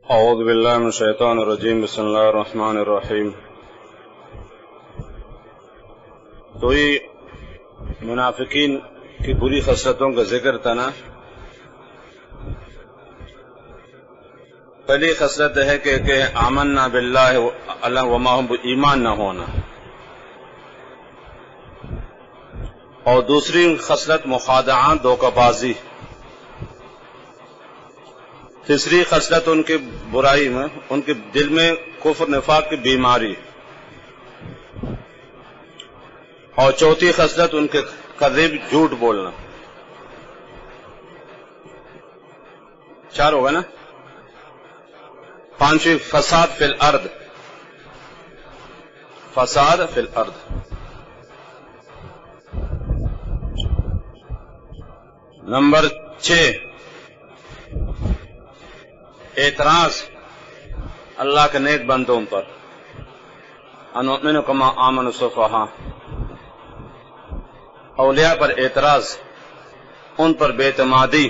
اعوذ باللہ من الشیطان الرجیم بسم اللہ الرحمن الرحیم۔ تو یہ منافقین کی بری خصلتوں کا ذکر تھا نا۔ پہلی خصلت ہے کہ آمنا باللہ اللہ وما ہم ایمان نہ ہونا، اور دوسری خصلت مخادعات دھوکہ بازی، تیسری خصلت ان کی برائی میں ان کے دل میں کفر نفاق کی بیماری، اور چوتھی خصلت ان کے کذب جھوٹ بولنا۔ چار ہوگا نا۔ پانچویں فساد فی الارض، فساد فی الارض۔ نمبر 6 اعتراض اللہ کے نیک بندوں پر، انؤمن کما آمن السفہاء، اولیاء پر اعتراض، ان پر بے اعتمادی۔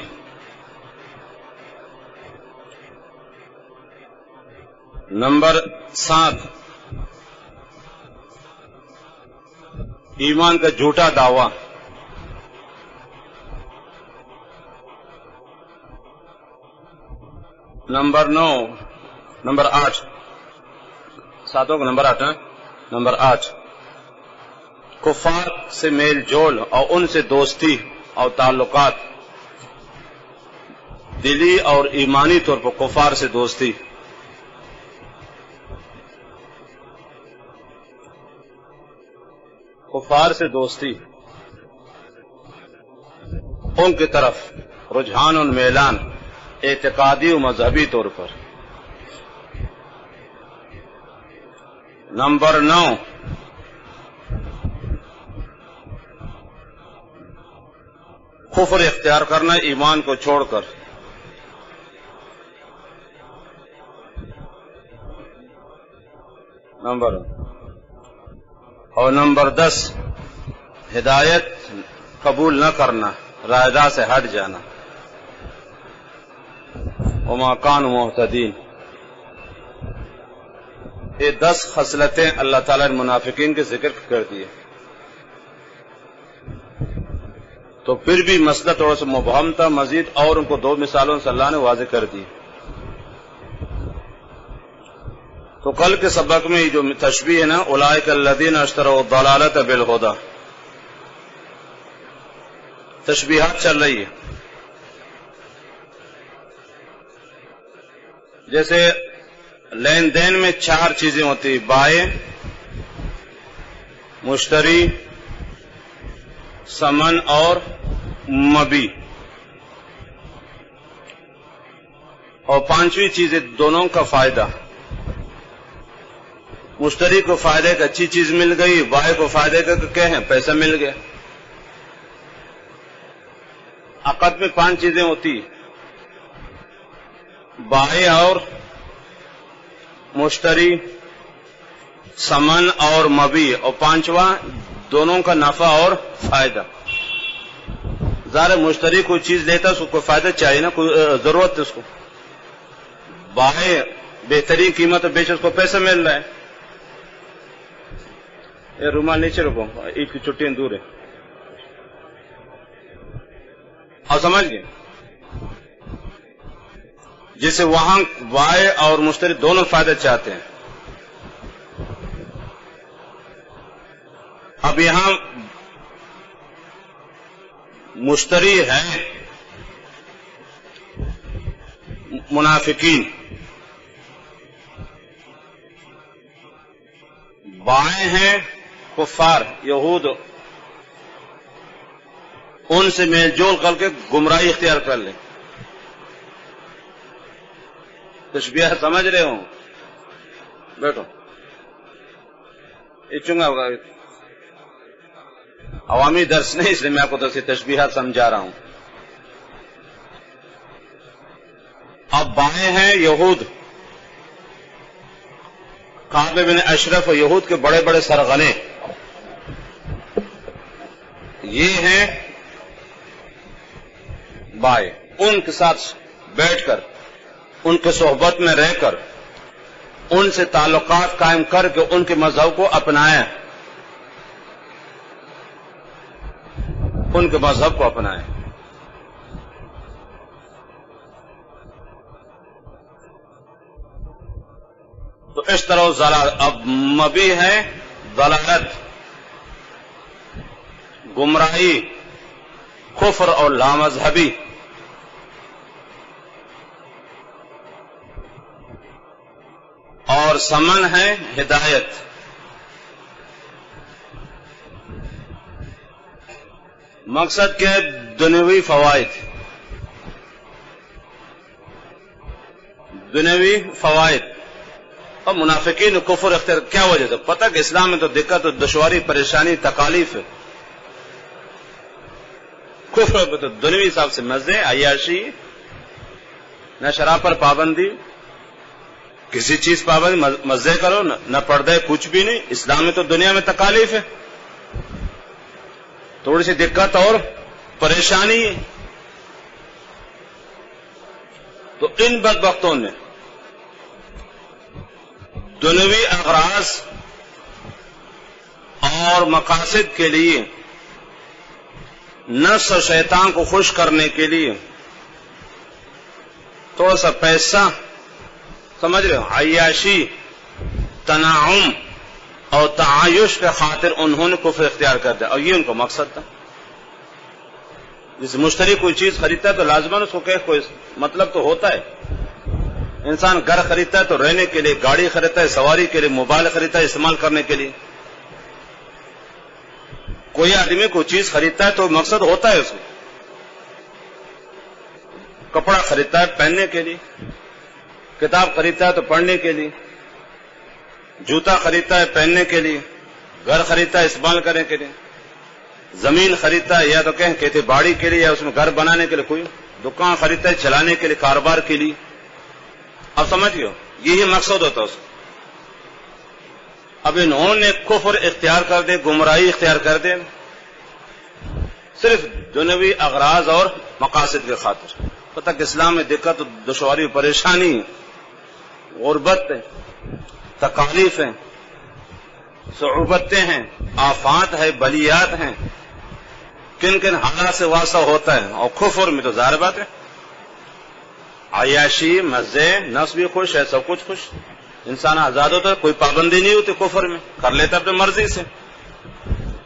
نمبر 7 ایمان کا جھوٹا دعویٰ۔ نمبر 8 ساتوں کا نمبر 8 ہے۔ نمبر 8 کفار سے میل جول اور ان سے دوستی اور تعلقات، دلی اور ایمانی طور پر کفار سے دوستی۔ کفار سے دوستی، ان کی طرف رجحان و میلان اعتقادی و مذہبی طور پر۔ نمبر 9 کفر اختیار کرنا ایمان کو چھوڑ کر۔ اور نمبر 10 ہدایت قبول نہ کرنا، رائدہ سے ہٹ جانا۔ وما كانوا مهتدين۔ یہ 10 خصلتیں اللہ تعالیٰ نے منافقین کے ذکر کر دیے۔ تو پھر بھی مسئلہ تھوڑا سا مبہم تھا مزید، اور ان کو 2 مثالوں سے اللہ نے واضح کر دی۔ تو کل کے سبق میں جو تشبیہ ہے نا، اولئک الذین اشتروا الضلالۃ بالہدی، تشبیہات چل رہی ہے۔ جیسے لین دین میں 4 چیزیں ہوتی، بائع، مشتری، ثمن اور مبی، اور 5ویں چیز ہے دونوں کا فائدہ۔ مشتری کو فائدے کا اچھی چیز مل گئی، بائع کو فائدے کا کیا ہے، پیسہ مل گیا۔ عقد میں 5 چیزیں ہوتی، بائع اور مشتری، ثمن اور مبی، اور 5واں دونوں کا نفع اور فائدہ۔ ظاہر مشتری کوئی چیز لیتا اس کو فائدہ چاہیے نا، کوئی ضرورت ہے اس کو۔ بائع بہترین قیمت بیچ اس کو پیسہ مل رہا ہے۔ یہ رومال نیچے رکھو، عید کی چھٹیاں دور ہے۔ اور سمجھ گئے، جسے وہاں بائع اور مشتری دونوں فائدہ چاہتے ہیں۔ اب یہاں مشتری ہے منافقین، بائع ہیں کفار یہود، ان سے میل جول کر کے گمراہی اختیار کر لیں۔ تشبیہ سمجھ رہے ہوں؟ بیٹھو، یہ چنگا ہوگا، عوامی درس نہیں، اس لیے میں آپ کو تشبیہات سمجھا رہا ہوں۔ اب بائع ہیں یہود، کعب بن اشرف یہود کے بڑے بڑے سرغنے، یہ ہیں بائع، ان کے ساتھ بیٹھ کر ان کے صحبت میں رہ کر ان سے تعلقات قائم کر کے ان کے مذہب کو اپنائیں، ان کے مذہب کو اپنائیں۔ تو اس طرح اب مبی ہے ضلالت، گمراہی، کفر اور لامذہبی۔ اور سمن ہے ہدایت۔ مقصد کے دنیوی فوائد، دنیوی فوائد اور منافقین کفر اختیار کیا وجہ ہے؟ پتہ کہ اسلام میں تو دقت، دشواری، پریشانی، تکالیف ہے۔ کفر پہ تو دنیوی حساب سے مزے، عیاشی، نہ شراب پر پابندی، کسی چیز پابندی، مزے کرو، نہ پردے، کچھ بھی نہیں۔ اسلام میں تو دنیا میں تکالیف ہے، تھوڑی سی دقت اور پریشانی ہے۔ تو ان بدبختوں نے دنیوی اغراض اور مقاصد کے لیے، نفس اور شیطان کو خوش کرنے کے لیے تھوڑا سا پیسہ، سمجھ رہے ہو، عیاشی، تنعم اور تعایش کے خاطر انہوں نے کفر اختیار کر دیا، اور یہ ان کا مقصد تھا۔ جیسے مشتری کوئی چیز خریدتا ہے تو لازماً اس کو کوئی مطلب تو ہوتا ہے۔ انسان گھر خریدتا ہے تو رہنے کے لیے، گاڑی خریدتا ہے سواری کے لیے، موبائل خریدتا ہے استعمال کرنے کے لیے۔ کوئی آدمی کوئی چیز خریدتا ہے تو مقصد ہوتا ہے اس کو۔ کپڑا خریدتا ہے پہننے کے لیے، کتاب خریدتا ہے تو پڑھنے کے لیے، جوتا خریدتا ہے پہننے کے لیے، گھر خریدتا ہے استعمال کرنے کے لیے، زمین خریدتا ہے یا تو کہیں کھیتی باڑی کے لیے یا اس میں گھر بنانے کے لیے، کوئی دکان خریدتا ہے چلانے کے لیے، کاروبار کے لیے۔ اب سمجھیو یہی مقصد ہوتا ہے اس کو۔ اب انہوں نے کفر اختیار کر دے، گمراہی اختیار کر دے، صرف دنیوی اغراض اور مقاصد کے خاطر۔ پتہ کہ اسلام میں دقت، دشواری، پریشانی، غربت ہے، تکالیف ہیں، صعوبتیں ہیں، آفات ہے، بلیات ہیں، کن کن حالات سے واسطہ ہوتا ہے۔ اور کفر میں تو ظاہر بات ہے، عیاشی، مزے، نفس بھی خوش ہے، سب کچھ خوش، انسان آزاد ہوتا ہے، کوئی پابندی نہیں ہوتی کفر میں، کر لیتا اپنی مرضی سے۔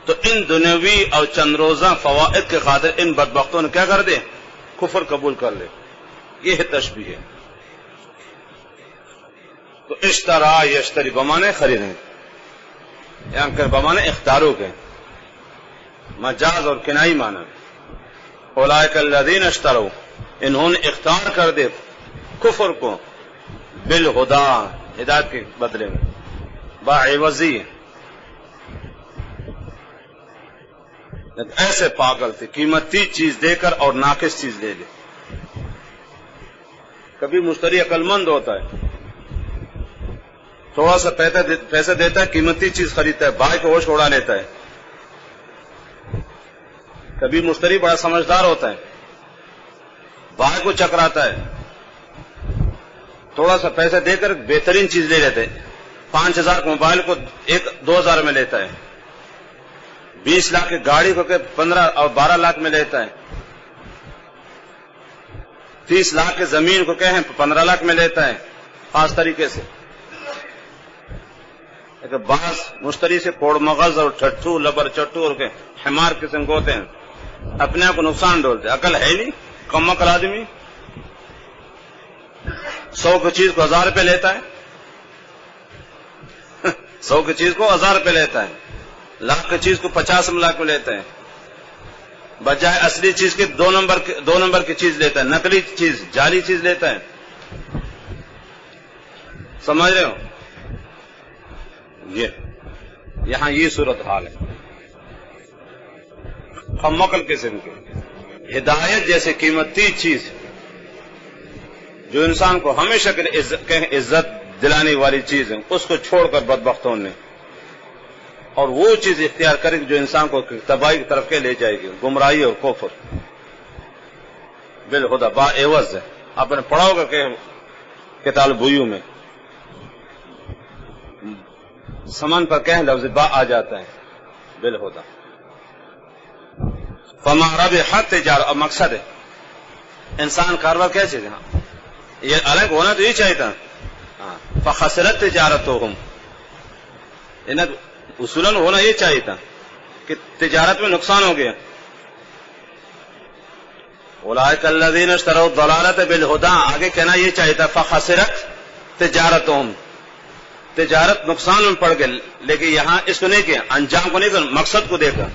تو ان دنیوی اور چند روزہ فوائد کے خاطر ان بدبختوں نے کیا کر دے؟ کفر قبول کر لے۔ یہ تشبیہ ہے۔ تو اشترا یشتری بمانے خریدیں، یہاں کر بمانے اختارو کے مجاز اور کنائی معنی۔ اولئک الذین اشتروا، انہوں نے اختیار کر دے کفر کو، بالہدا، ہدایت کے بدلے میں، باعوضی، ایسے پاگل تھے قیمتی چیز دے کر اور ناقص چیز لے لے۔ کبھی مشتری عقل مند ہوتا ہے، تھوڑا سا پیسہ دیتا ہے، قیمتی چیز خریدتا ہے، بھائی کو ہوش اڑا لیتا ہے۔ کبھی مشتری بڑا سمجھدار ہوتا ہے، بھائی کو چکراتا ہے، تھوڑا سا پیسہ دے کر بہترین چیز لے لیتے ہیں۔ 5000 موبائل کو 2000 میں لیتا ہے، 20 لاکھ کی گاڑی کو 15 اور 12 لاکھ میں لیتا ہے، 30 لاکھ کی زمین کو 15 لاکھ میں لیتا ہے، خاص طریقے سے۔ لیکن بعض مشتری سے کوڑ مغز اور ٹھٹھو، لبر چٹو اور حمار قسم کو ہوتے ہیں، اپنے آپ کو نقصان ڈولتے، عقل ہے نہیں، کم عقل آدمی۔ 100 کی چیز کو 1000 روپے لیتا ہے، 100 کی چیز کو 1000 روپے لیتا ہے، لاکھ کی چیز کو 50 لاکھ میں لیتا ہے، بجائے اصلی چیز کے 2 نمبر کی چیز لیتا ہے، نقلی چیز، جعلی چیز لیتا ہے۔ سمجھ رہے ہو؟ یہاں یہ صورتحال ہے۔ ہم عقل قسم کے ہدایت جیسے قیمتی چیز جو انسان کو ہمیشہ کے لیے عزت دلانے والی چیز ہے، اس کو چھوڑ کر بدبختوں نے اور وہ چیز اختیار کرے جو انسان کو تباہی کی طرف کے لے جائے گی، گمراہی اور کفر۔ بالہدا باعوض ہے۔ آپ نے پڑھا ہوگا کہ کتاب بویو میں سمن پر کہیں لفظ با آ جاتا ہے بالہدا. فما ربحت تجارت، اور مقصد ہے انسان کاروبار کیسے ہے، یہ الگ ہونا تو یہ چاہیے تھا. فخسرت تجارتہم، اصولاً ہونا یہ چاہیے تھا کہ تجارت میں نقصان ہو گیا. اولئک الذین اشتروا الضلالۃ بالہدی، آگے کہنا یہ چاہیے تھا فخسرت تجارتہم، تجارت نقصان میں پڑ گئے. لیکن یہاں اس کو نہیں کیا، انجام کو نہیں، مقصد کو دیکھا.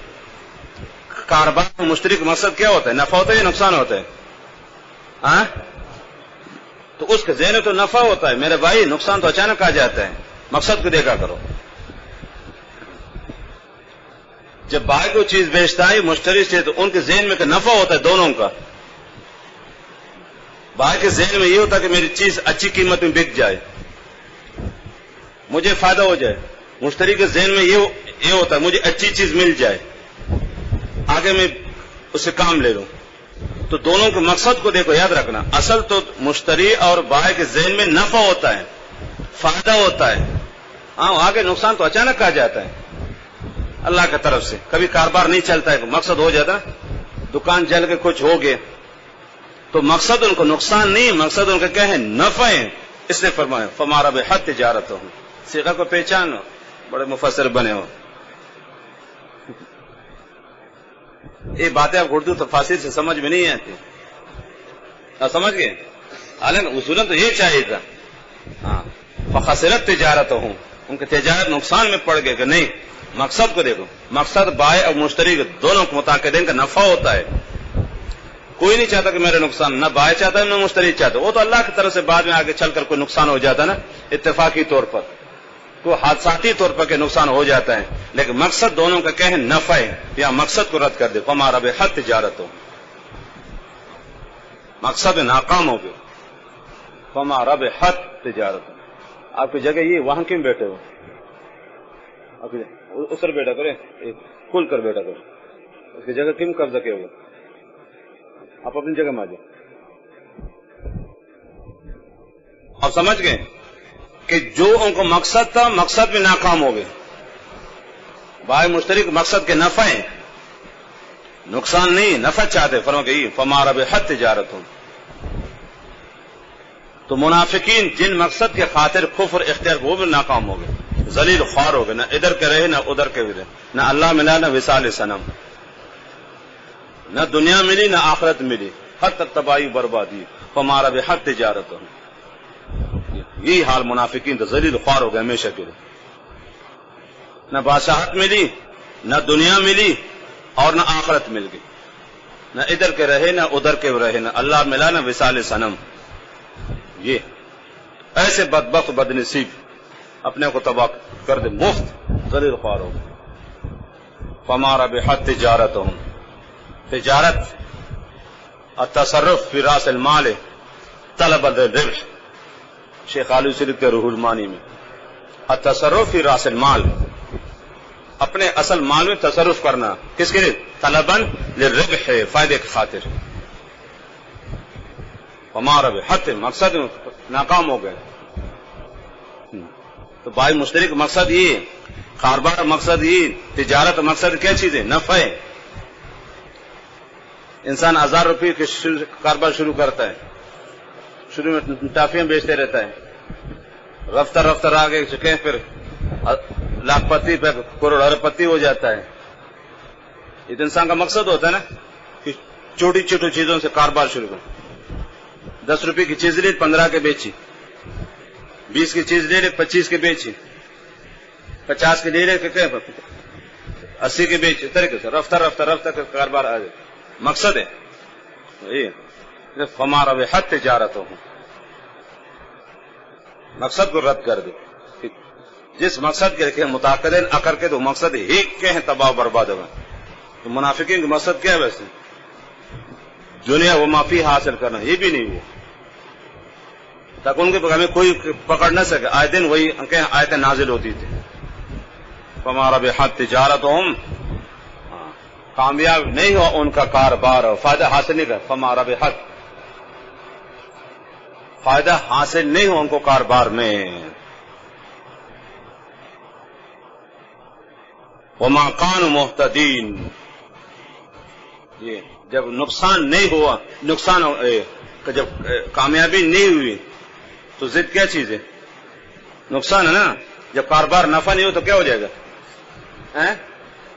کاروبار میں مشترک مقصد کیا ہوتا ہے؟ نفع ہوتا ہے یا نقصان ہوتا ہے؟ تو اس کے ذہن میں تو نفع ہوتا ہے میرے بھائی، نقصان تو اچانک آ جاتا ہے. مقصد کو دیکھا کرو. جب بھائی کو چیز بیچتا ہے مشتری سے تو ان کے ذہن میں کہ نفع ہوتا ہے دونوں کا. بھائی کے ذہن میں یہ ہوتا ہے کہ میری چیز اچھی قیمت میں بک جائے، مجھے فائدہ ہو جائے. مشتری کے ذہن میں یہ ہوتا ہے مجھے اچھی چیز مل جائے، آگے میں اسے کام لے لوں. تو دونوں کے مقصد کو دیکھو، یاد رکھنا اصل تو مشتری اور بائع کے ذہن میں نفع ہوتا ہے، فائدہ ہوتا ہے. آگے نقصان تو اچانک آ جاتا ہے اللہ کی طرف سے. کبھی کاروبار نہیں چلتا ہے، مقصد ہو جاتا، دکان جل کے کچھ ہو گیا تو مقصد ان کو نقصان نہیں، مقصد ان کا کیا ہے؟ نفع ہے. اس نے فرمایا فما ربحت تجارتہم. صیغہ کو پہچانو، بڑے مفسر بنے ہو. یہ باتیں آپ اردو تفاسیر سے سمجھ میں نہیں آتی، آپ سمجھ گئے؟ حالانکہ اصولاً تو یہ چاہیے تھا فخسرت تجارتہم، ان کی تجارت نقصان میں پڑ گئے کہ نہیں. مقصد کو دیکھو، مقصد بائع اور مشتری دونوں کو متعاقدین کا نفع ہوتا ہے. کوئی نہیں چاہتا کہ میرا نقصان، نہ بائع چاہتا ہے نہ مشتری چاہتا. وہ تو اللہ کی طرف سے بعد میں آگے چل کر کوئی نقصان ہو جاتا ہے نا، اتفاقی طور پر، کوئی حادثاتی طور پر کہ نقصان ہو جاتا ہے. لیکن مقصد دونوں کا کیا ہے؟ نفع ہے. یا مقصد کو رد کر دے فما ربحت تجارتہم، مقصد ناکام ہو گئے. فما ربحت تجارتہم. آپ کی جگہ یہ وہاں کیوں بیٹھے ہو؟ اسر بیٹھا کرے، کھل کر بیٹھا کرے. اس کی جگہ کیوں قبضہ کیا ہوگا؟ آپ اپنی جگہ میں آ جائیں. آپ سمجھ گئے کہ جو ان کو مقصد تھا مقصد میں ناکام ہو گئے. بھائی مشترک مقصد کے نفع ہے، نقصان نہیں، نفع چاہتے. فرما کہ فما ربحت تجارتہم. تو منافقین جن مقصد کے خاطر کفر اختیار وہ بھی ناکام ہو گئے، ذلیل خوار ہو گئے. نہ ادھر کے رہے نہ ادھر کے رہے، نہ اللہ ملا نہ وصال صنم، نہ دنیا ملی نہ آخرت ملی، حد تک تباہی بربادی. فما ربحت تجارتہم. یہی حال منافقین تو ذلیل خوار ہو گئے ہمیشہ کے لیے. نہ بادشاہت ملی نہ دنیا ملی اور نہ آخرت مل گئی، نہ ادھر کے رہے نہ ادھر کے رہے، نہ اللہ ملا نہ وصال صنم. یہ ایسے بدبخت بدنصیب اپنے کو تباہ کر دے، مفت ذلیل خوار ہو گئے. فما ربحت تجارتہم. تجارت التصرف فی راس المال طلب الربح. شیخ عالوی سے لکھتے روح المانی میں التصرف فی راس المال، اپنے اصل مال میں تصرف کرنا. کس کے لیے؟ طلبا للربح، فائدے کی خاطر. فما ربحت، مقصد ناکام ہو گئے. تو بھائی مشترک مقصد یہ، کاروبار مقصد یہ، تجارت مقصد کیا چیز ہے؟ نفع ہے. انسان 1000 روپے کے کاروبار شروع کرتا ہے، شروع میں ٹافیاں بیچتے رہتا ہے، رفتہ رفتہ آگے چکے پھر لاکھ پتی پہ کروڑ ارب پتی ہو جاتا ہے. یہ تو انسان کا مقصد ہوتا ہے نا کہ چھوٹی چھوٹی چیزوں سے کاروبار شروع کرو. 10 روپے کی چیز لے 15 کے بیچی، 20 کی چیز لے 25 کے بیچی، 50 کے لے 80 کے بیچی. طریقے سے رفتہ رفتہ رفتہ کاروبار آ جائے. مقصد ہے فما ربحت تجارتہم. مقصد کو رد کر دے. جس مقصد کے متعاقدین اکر کے تو مقصد ہی کے ہیں تباہ برباد ہوگا. تو منافقین کا مقصد کیا ہے ویسے؟ دنیا و معافی حاصل کرنا، یہ بھی نہیں ہوا تاکہ ان کے ہمیں کوئی پکڑ نہ سکے. آئے دن وہی آیتیں نازل ہوتی تھی. فما ربحت تجارتہم، کامیاب نہیں ہوا ان کا کاروبار، فائدہ حاصل نہیں کر. فما ربحت فائدہ حاصل نہیں ہو ان کو کاروبار میں. وما كانوا مهتدين. یہ جب نقصان نہیں ہوا، جب کامیابی نہیں ہوئی تو ضد کیا چیز ہے؟ نقصان ہے نا. جب کاروبار نفع نہیں ہو تو کیا ہو جائے گا؟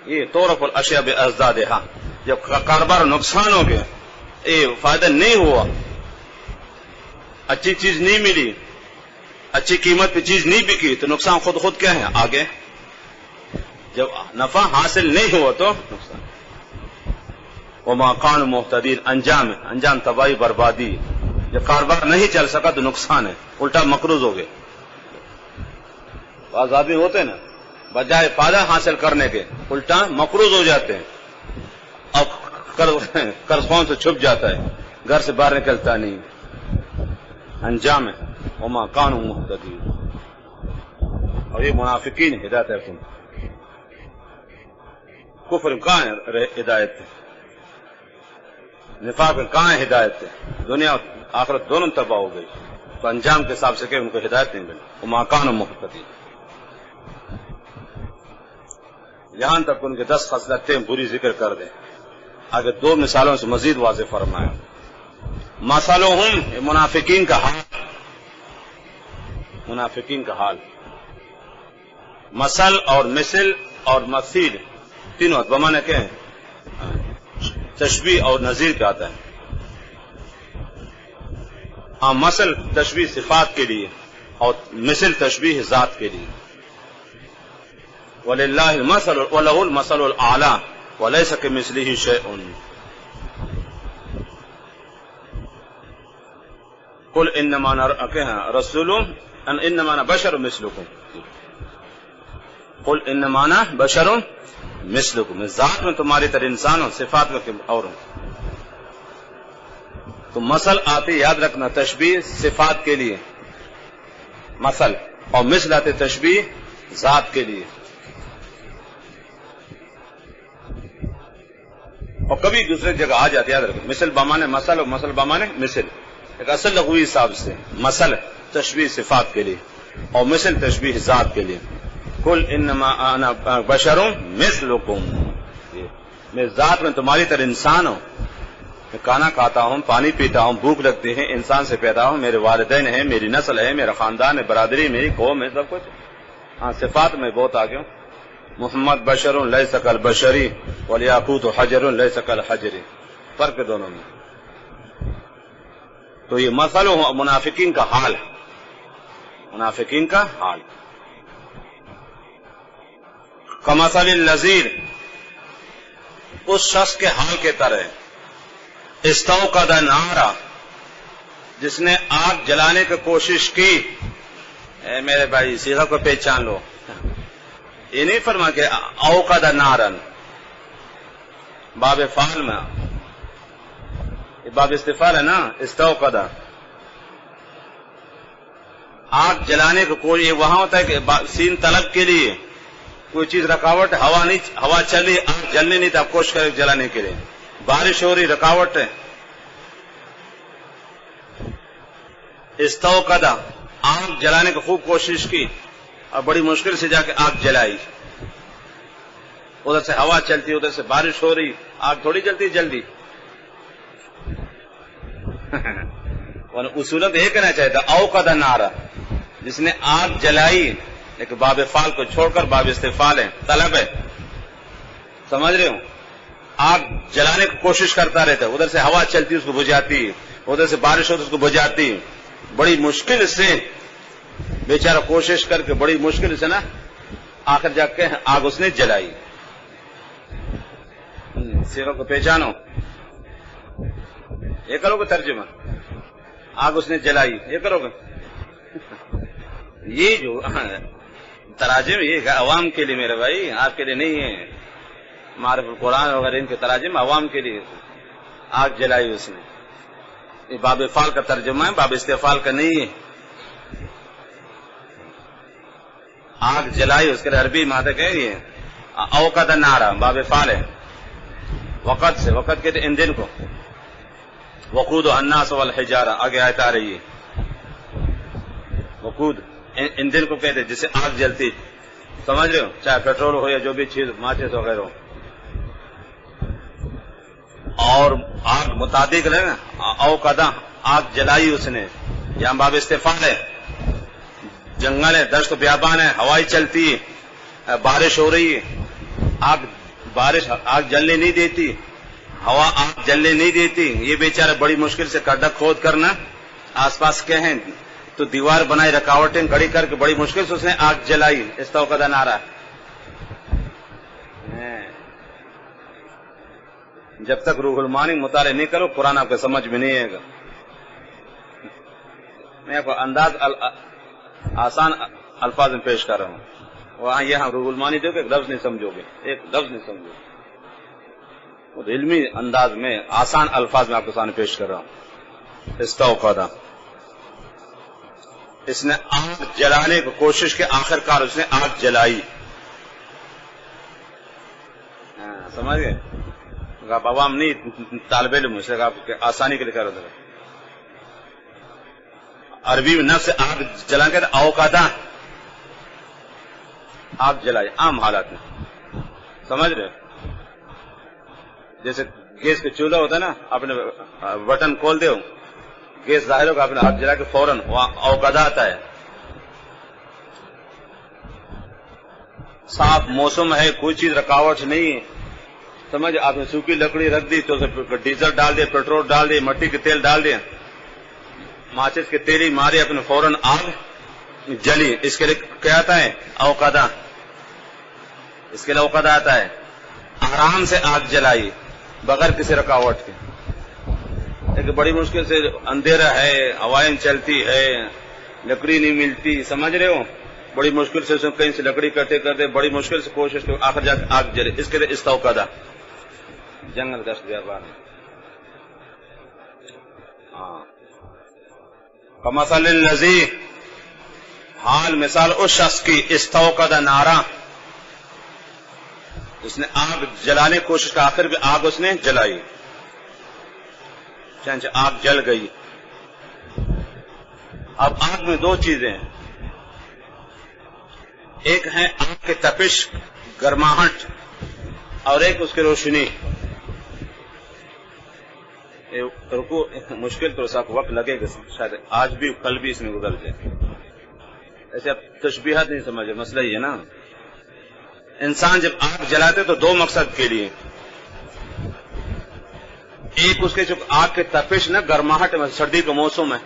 یہ تعرف الاشیاء بازدادها. جب کاروبار نقصان ہو گیا، فائدہ نہیں ہوا، اچھی چیز نہیں ملی، اچھی قیمت پہ چیز نہیں بکی، تو نقصان خود کیا ہے؟ آگے. جب نفع حاصل نہیں ہوا تو نقصان. وما كانوا مهتدين. انجام تباہی بربادی. جب کاروبار نہیں چل سکا تو نقصان ہے، الٹا مقروض ہو گئے. بعض آدمی ہوتے ہیں نا، بجائے فائدہ حاصل کرنے کے الٹا مقروض ہو جاتے ہیں، اب قرضوں سے چھپ جاتا ہے، گھر سے باہر نکلتا نہیں. انجام ہے وما كانوا مهتدين. اور یہ منافقین ہدایت ہے. کفر کہاں ہے ہدایت ہے؟ نفاق کہاں ہے ہدایت ہے؟ دنیا آخرت دونوں تباہ ہو گئی. تو انجام کے حساب سے کہ ان کو ہدایت نہیں ملی. وما كانوا مهتدين. یہاں تک ان کے 10 خصلتیں بری ذکر کر دیں. آگے 2 مثالوں سے مزید واضح فرمایا. مثلهم منافقین کا حال. منافقین کا حال. مثل اور مثل اور مثیل تینوں بمانے کیا ہیں؟ تشبیہ اور نظیر کا آتا ہے. مثل تشبیہ صفات کے لیے اور مثل تشبیہ ذات کے لیے. وَلِلَّهِ الْمَثَلُ وَلَهُ الْمَثَلُ الْأَعْلَى وَلَيْسَ كَمِثْلِهِ شَيْءٌ. قُلْ إِنَّمَا أَنَا رَسُولٌ إِنَّمَا أَنَا بَشَرٌ مِثْلُكُمْ. قُلْ إِنَّمَا أَنَا بَشَرٌ مثلکم. ذات میں تمہاری طرح انسان ہوں، صفات میں اور ہوں. تو مثل آتے یاد رکھنا تشبیہ صفات کے لیے مثل، اور مثل آتے تشبیہ ذات کے لیے. اور کبھی دوسرے جگہ آ جاتے یاد رکھنا. مثل بمانے مثل اور مثل بمانے مثل. ایک اصل لغوی حساب سے مثل تشبیہ صفات کے لیے اور مثل تشبیہ ذات کے لیے. قل انما انا بشر مثلکم. میں ذات میں تمہاری طرح انسان ہوں. میں کھانا کھاتا ہوں، پانی پیتا ہوں، بھوک لگتی ہے، انسان سے پیدا ہوں، میرے والدین ہیں، میری نسل ہے، میرا خاندان ہے، برادری میری قوم ہے، سب کچھ. صفات میں بہت آگے ہوں. محمد بشر لیس کالبشری والیاقوت حجر لیس کالحجر. فرق ہے دونوں میں. تو یہ مثل منافقین کا حال ہے. منافقین کا حال. کمثل النذیر. اس شخص کے حال کے طرح استوقد نارا، جس نے آگ جلانے کی کوشش کی. اے میرے بھائی سیغہ کو پہچان لو. یہ نہیں فرما کہ اوقد نارن باب فعل میں، یہ باب استفعال ہے نا. استوقد آگ جلانے کو کوئی، یہ وہاں ہوتا ہے کہ سین طلب کے لیے کوئی چیز رکاوٹ، ہوا چل رہی، آگ جلنے نہیں تھا، کوشش کرے جلانے کے لیے. بارش ہو رہی، رکاوٹ ہے. استوقد آگ جلانے کی خوب کوشش کی اور بڑی مشکل سے جا کے آگ جلائی. ادھر سے ہوا چلتی، ادھر سے بارش ہو رہی، آگ تھوڑی جلتی جلدی. اصولت یہ کہنا چاہتا اوقد نارا، جس نے آگ جلائی، لیکن باب فعل کو چھوڑ کر باب استفعال ہے، طلب ہے. سمجھ رہے ہو؟ آگ جلانے کی کوشش کرتا رہتا، ادھر سے ہوا چلتی اس کو بجھاتی، ادھر سے بارش ہوتی اس کو بجھاتی. بڑی مشکل سے بیچارہ کوشش کر کے بڑی مشکل سے نا آخر جا کے آگ اس نے جلائی. سیروں کو پہچانو، یہ کرو گے ترجمہ. آگ اس نے جلائی، یہ کرو گے. یہ جو تراجم یہ عوام کے لیے میرے بھائی، آپ کے لیے نہیں ہے. معرف القرآن وغیرہ ان کے تراجم عوام کے لیے. آگ جلائی اس نے، یہ باب فعل کا ترجمہ ہے، باب استفعال کا نہیں ہے. آگ جلائی اس کے لیے عربی مادہ کہ یہ اوقد نارا باب فعل ہے. وقت سے، وقت کہتے ان دن کو. وقود الناس والحجارہ، آگے آیت آ رہی ہے. وقود ایندھن کو کہتے ہیں، جس سے آگ جلتی، سمجھ رہے ہو، چاہے پیٹرول ہو یا جو بھی چیز ماچس وغیرہ ہو. اور آگ متعدد ہے نا، اوقدا آگ جلائی اس نے، یہاں باب استفال ہے، جنگل ہے، دشت و بیابان ہے، ہوائی چلتی ہے، بارش ہو رہی ہے، بارش آگ جلنے نہیں دیتی، ہوا آگ جلنے نہیں دیتی. یہ بیچارہ بڑی مشکل سے گڈھا کھود کرنا، آس پاس کے ہیں تو دیوار بنائی، رکاوٹیں کھڑی کر کے بڑی مشکل سے اس نے آگ جلائی. استوقدہ نعرہ. جب تک روح المعانی مطالعہ نہیں کرو قرآن آپ کو سمجھ میں نہیں آئے گا. میں آپ کو انداز آسان الفاظ میں پیش کر رہا ہوں، وہاں یہاں روح المعانی دو گے ایک لفظ نہیں سمجھو گے، ایک لفظ نہیں سمجھو گے. علمی انداز میں آسان الفاظ میں آپ کو سامنے پیش کر رہا ہوں. استوقدہ، اس نے آگ جلانے کی کوشش کی، آخر کار اس نے آگ جلائی. سمجھ گئے؟ آپ عوام نہیں طالب علم، اس لیے آپ آسانی کے لیے کہہ رہے تھے. عربی میں نفس آگ جلانے کے اوقدہ، آگ جلائی عام حالات میں. سمجھ رہے؟ جیسے گیس کا چولہا ہوتا ہے نا، آپ نے بٹن کھول دے، گیس ظاہر ہوگا، آپ نے آگ جلا کے فوراً وہاں اوقدہ آتا ہے. صاف موسم ہے، کوئی چیز رکاوٹ نہیں ہے، سمجھ، آپ نے سوکھی لکڑی رکھ دی تو ڈیزل ڈال دے، پیٹرول ڈال دے، مٹی کے تیل ڈال دے، ماچس کے تیل ہی مارے، اپنے فوراً آگ جلی. اس کے لیے کیا آتا ہے؟ اوقدہ. اس کے لیے اوقدہ آتا ہے. آرام سے آگ جلائی بغیر کسی رکاوٹ کے. لیکن بڑی مشکل سے اندھیرا ہے، ہوائیں چلتی ہے، لکڑی نہیں ملتی، سمجھ رہے ہو، بڑی مشکل سے کہیں سے لکڑی کرتے کرتے بڑی مشکل سے کوشش کرتے آخر جا کے آگ جلے. اس کے لیے استوقدہ، جنگل دشت بیابان. ہاں، کمثل الذی، حال مثال اس شخص کی، استوقدہ نارا، اس نے آگ جلانے کی کوشش کا، آخر بھی آگ اس نے جلائی، چنانچہ آگ جل گئی. اب آگ میں دو چیزیں ہیں، ایک ہے آگ کی تپش، گرماہٹ، اور ایک اس کی روشنی. رکو مشکل تو سا وقت لگے گا، شاید آج بھی کل بھی اس میں گزر جائے. ایسے اب تشبیہات نہیں سمجھے، مسئلہ یہ ہے نا، انسان جب آگ جلاتے تو دو مقصد کے لیے، ایک اس کے جو آگ کے تپش نا، گرماہٹ، سردی کا موسم ہے،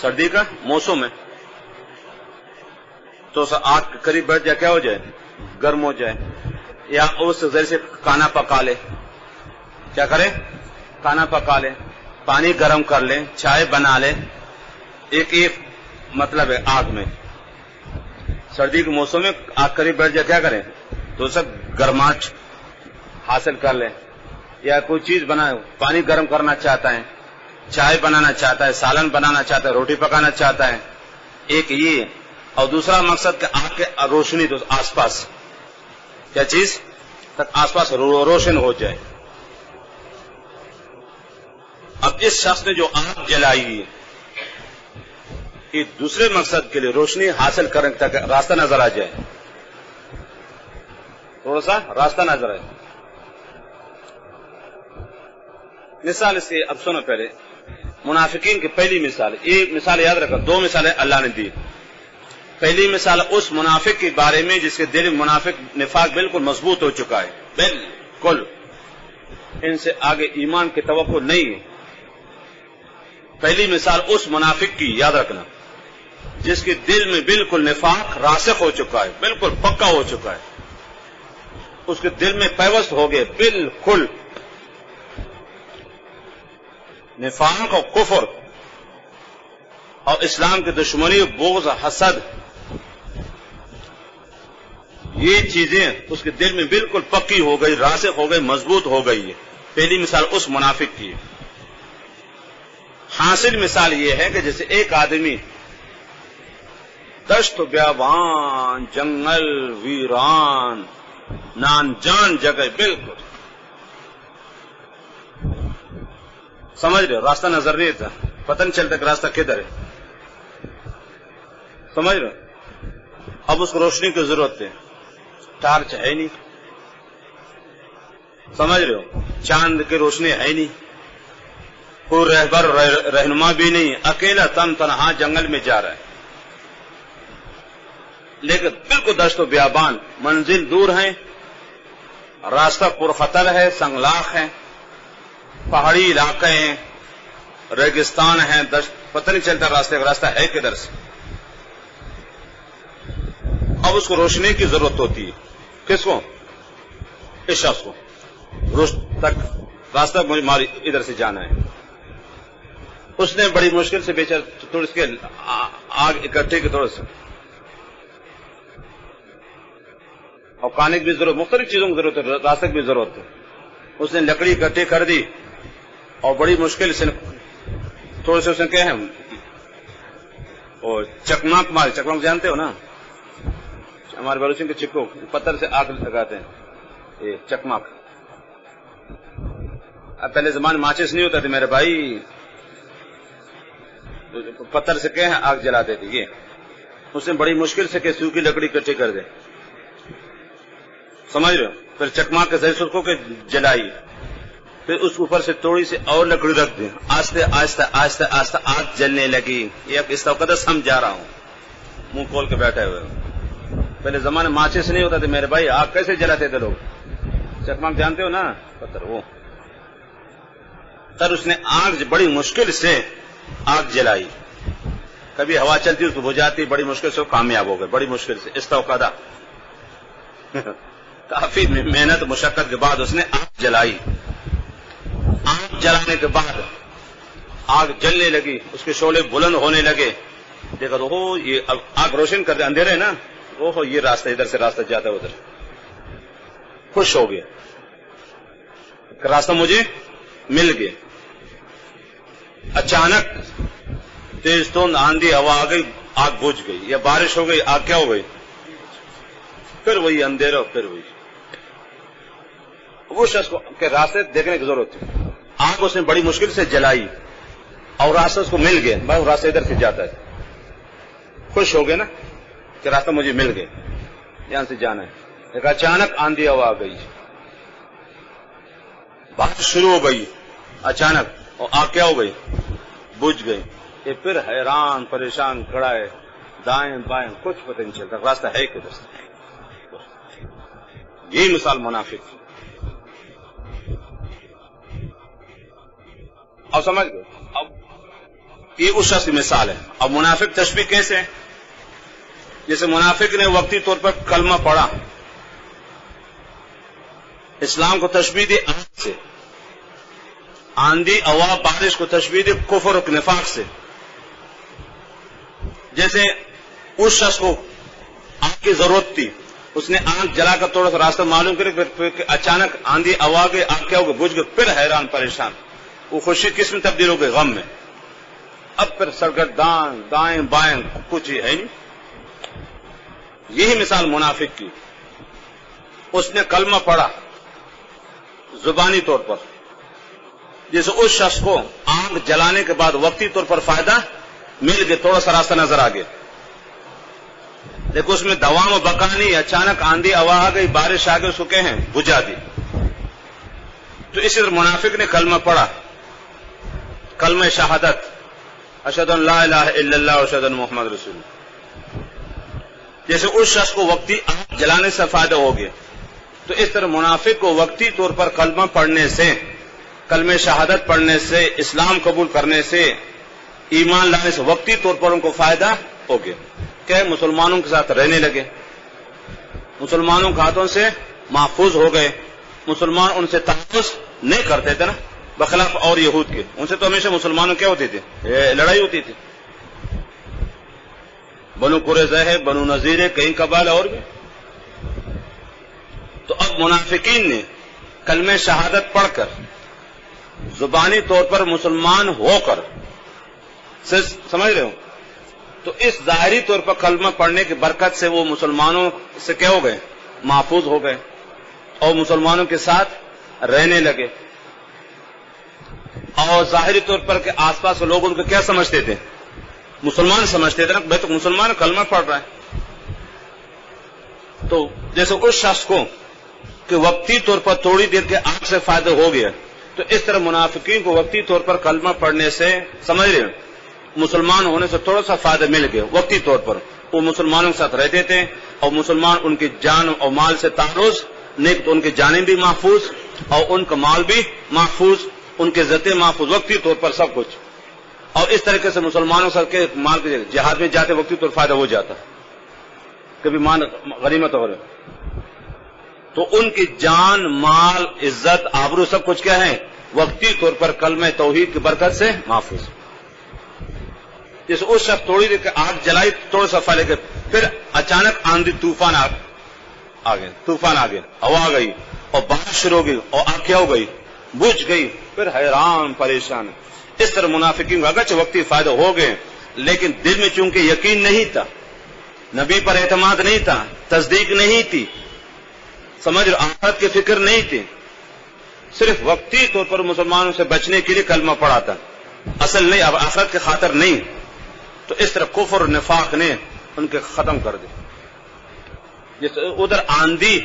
سردی کا موسم ہے تو اس آگ کے قریب بیٹھ جائے، کیا ہو جائے؟ گرم ہو جائے. یا اس ذریعے سے کھانا پکا لے، کیا کرے؟ کھانا پکا لے، پانی گرم کر لے، چائے بنا لے. ایک مطلب ہے آگ میں، سردی کے موسم میں آگ قریب بیٹھ جائے، کیا کریں؟ تو اسے گرماہٹ حاصل کر لیں. یا کوئی چیز بنائے، پانی گرم کرنا چاہتا ہے، چائے بنانا چاہتا ہے، سالن بنانا چاہتا ہے، روٹی پکانا چاہتا ہے، ایک یہ. اور دوسرا مقصد کہ آگ کے روشنی، تو آس پاس کیا چیز تک آس پاس روشن ہو جائے. اب اس شخص نے جو آگ جلائی دوسرے مقصد کے لیے، روشنی حاصل کرنے تک راستہ نظر آ جائے، تھوڑا سا راستہ نظر آئے. مثال اس کی اب سنو، پہلے منافقین کی پہلی مثال، یہ مثال یاد رکھو، دو مثالیں اللہ نے دی. پہلی مثال اس منافق کے بارے میں جس کے دل میں منافق نفاق بالکل مضبوط ہو چکا ہے، بالکل ان سے آگے ایمان کی توقع نہیں ہے. پہلی مثال اس منافق کی یاد رکھنا جس کے دل میں بالکل نفاق راسخ ہو چکا ہے، بالکل پکا ہو چکا ہے، اس کے دل میں پیوست ہو گئے بالکل نفاق اور کفر اور اسلام کی دشمنی، بغض، حسد، یہ چیزیں اس کے دل میں بالکل پکی ہو گئی، راسخ ہو گئی، مضبوط ہو گئی ہے. پہلی مثال اس منافق کی. حاصل مثال یہ ہے کہ جیسے ایک آدمی دشت و بیابان، جنگل، ویران، نان جان جگہ، بالکل سمجھ رہے، راستہ نظر نہیں تھا، پتہ نہیں چلتا کہ راستہ کدھر ہے. سمجھ رہے ہو؟ اب اس کو روشنی کی ضرورت ہے، ٹارچ ہے نہیں، سمجھ رہے ہو؟ چاند کی روشنی ہے نہیں، کوئی رہبر رہنما بھی نہیں، اکیلا تنہا جنگل میں جا رہا ہے، لیکن بالکل دشت و بیابان، منزل دور ہیں، راستہ پرخطر ہے، سنگلاخ ہے، پہاڑی علاقے ہیں، ریگستان ہیں، پتہ نہیں چلتا راستہ ہے کدھر سے۔ اب اس کو روشنی کی ضرورت ہوتی ہے، کس کو؟ اس شخص کو، راستہ مجھے ادھر سے جانا ہے۔ اس نے بڑی مشکل سے بیچارہ تھوڑی سی آگ اکٹھے کی، تھوڑا سا اور کھانے کی بھی ضرورت، مختلف چیزوں کی ضرورت ہے، راستے کی بھی ضرورت ہے۔ اس نے لکڑی اکٹھی کر دی اور بڑی مشکل سے تھوڑے سے اس نے کہے اور چکماک مارے، چکماک جانتے ہو نا، ہمارے بلوچوں کے چکو پتھر سے آگ لگاتے ہیں، یہ چکماک۔ اب پہلے زمانے ماچس نہیں ہوتا تھا میرے بھائی، پتھر سے کہے آگ جلاتے تھے۔ یہ اس نے بڑی مشکل سے کہ سوکھی لکڑی اکٹھی کر دے، سمجھ رہے ہو؟ پھر چکماک کے ذریعے سے اس کو جلائی، پھر اس اوپر سے تھوڑی سی اور لکڑی رکھ دی، آہستہ آہستہ آہستہ آہستہ آگ جلنے لگی۔ یہ اب اس وقت سمجھا رہا ہوں، منہ کھول کے بیٹھے ہوئے۔ پہلے زمانے ماچس نہیں ہوتا تھا میرے بھائی، آگ کیسے جلاتے تھے لوگ؟ چکماک جانتے ہو نا، پتھر وہ۔ پھر اس نے آگ بڑی مشکل سے آگ جلائی، کبھی ہوا چلتی اس کو بجھاتی، بڑی مشکل سے وہ کامیاب ہو گئے، بڑی مشکل سے استوقدہ کافی محنت مشقت کے بعد اس نے آگ جلائی۔ آگ جلانے کے بعد آگ جلنے لگی، اس کے شعلے بلند ہونے لگے، دیکھا تو یہ اب آگ روشن کر دے، اندھیرے ہے نا، وہ یہ راستہ ادھر سے راستہ جاتا ہے ادھر، خوش ہو گیا، راستہ مجھے مل گیا۔ اچانک تیز دھند آندھی ہوا آ گئی، آگ بجھ گئی، یا بارش ہو گئی، آگ کیا ہو گئی؟ پھر وہی اندھیرا، پھر وہی۔ وہ شخص کو کہ راستے دیکھنے کی ضرورت ہے، آگ اس نے بڑی مشکل سے جلائی اور راستہ اس کو مل گیا، بھائی وہ راستہ ادھر سے جاتا ہے، خوش ہو گئے نا کہ راستہ مجھے مل گیا، یہاں سے جانا ہے۔ ایک اچانک آندھی ہوا آ گئی، بارش شروع ہو گئی اچانک، اور آگ کیا ہو گئی؟ بجھ گئی۔ یہ پھر حیران پریشان کھڑا ہے، دائیں بائیں کچھ پتہ نہیں چلتا، راستہ ہے کدھر سے۔ یہی مثال منافق کی۔ اب سمجھ گئے؟ اب یہ اس شخص کی مثال ہے۔ اب منافق تشبیہ کیسے ہے؟ جیسے منافق نے وقتی طور پر کلمہ پڑھا، اسلام کو تشبیہ دی آگ سے، آندھی ہوا بارش کو تشبیہ دی کفر و نفاق سے۔ جیسے اس شخص کو آگ کی ضرورت تھی، اس نے آگ جلا کر تھوڑا سا راستہ معلوم کرے، پھر اچانک آندھی ہوا گئی، آگ کیا ہو گئی؟ بجھ گئی، پھر حیران پریشان، وہ خوشی کس میں تبدیل ہو گئی؟ غم میں۔ اب پھر سرگردان دائیں بائیں کچھ ہی ہے نہیں۔ یہی مثال منافق کی۔ اس نے کلمہ پڑھا زبانی طور پر، جیسے اس شخص کو آگ جلانے کے بعد وقتی طور پر فائدہ مل گیا، تھوڑا سا راستہ نظر آ گیا، لیکن اس میں دوام و بقا نہیں، اچانک آندھی ہوا آ گئی، بارش آ گئی، اس کو کہیں بجھا دی۔ تو اسی طرح منافق نے کلمہ پڑھا، کلمہ شہادت، اشہد ان لا الہ الا اللہ واشہد ان محمد رسول اللہ، جیسے اس شخص کو وقتی آگ جلانے سے فائدہ ہو گیا، تو اس طرح منافق کو وقتی طور پر کلمہ پڑھنے سے، کلمہ شہادت پڑھنے سے، اسلام قبول کرنے سے، ایمان لانے سے وقتی طور پر ان کو فائدہ ہو گیا کہ مسلمانوں کے ساتھ رہنے لگے، مسلمانوں کے ہاتھوں سے محفوظ ہو گئے، مسلمان ان سے تحفظ نہیں کرتے تھے نا، بخلاف اور یہود کے، ان سے تو ہمیشہ مسلمانوں کیا ہوتی تھی؟ لڑائی ہوتی تھی، بنو قریظہ ہے، بنو نذیر ہے، کہیں قبائل اور بھی۔ تو اب منافقین نے کلمہ شہادت پڑھ کر، زبانی طور پر مسلمان ہو کر، سمجھ رہے ہو، تو اس ظاہری طور پر کلمہ پڑھنے کی برکت سے وہ مسلمانوں سے کیا ہو گئے؟ محفوظ ہو گئے، اور مسلمانوں کے ساتھ رہنے لگے، اور ظاہری طور پر کہ آس پاس کے لوگ ان کو کیا سمجھتے تھے؟ مسلمان سمجھتے تھے نا بھائی تو مسلمان کلمہ پڑھ رہا ہے، تو جیسے اس شخص کو کہ وقتی طور پر تھوڑی دیر کے آگ سے فائدہ ہو گیا، تو اس طرح منافقین کو وقتی طور پر کلمہ پڑھنے سے سمجھ رہے مسلمان ہونے سے تھوڑا سا فائدہ مل گیا وقتی طور پر، وہ مسلمانوں کے ساتھ رہتے تھے اور مسلمان ان کی جان اور مال سے تعرض نہیں تو ان کی جانیں بھی محفوظ اور ان کا مال بھی محفوظ، ان کے عزتیں محفوظ وقتی طور پر سب کچھ، اور اس طریقے سے مسلمانوں کے مال کے جہاد میں جاتے وقتی طور فائدہ ہو جاتا، کبھی مان غنیمت ہو رہے تو ان کی جان مال عزت آبرو سب کچھ کیا ہے وقتی طور پر کلمہ توحید کی برکت سے محفوظ۔ جیسے اس شخص تھوڑی دیر آگ جلائی تھوڑا سا پھیلے گئے، پھر اچانک آندھی طوفان آ گئے، ہوا آ گئی اور بارش شروع ہو گئی اور آگ کیا ہو گئی بجھ گئی، پھر حیران پریشان۔ اس طرح منافقین کو اگرچہ وقتی فائدہ ہو گئے لیکن دل میں چونکہ یقین نہیں تھا، نبی پر اعتماد نہیں تھا، تصدیق نہیں تھی، سمجھ آخرت کی فکر نہیں تھی، صرف وقتی طور پر مسلمانوں سے بچنے کے لیے کلمہ پڑھا تھا، اصل نہیں، اب آخرت کی خاطر نہیں، تو اس طرح کفر اور نفاق نے ان کے ختم کر دی۔ جیسے ادھر آندھی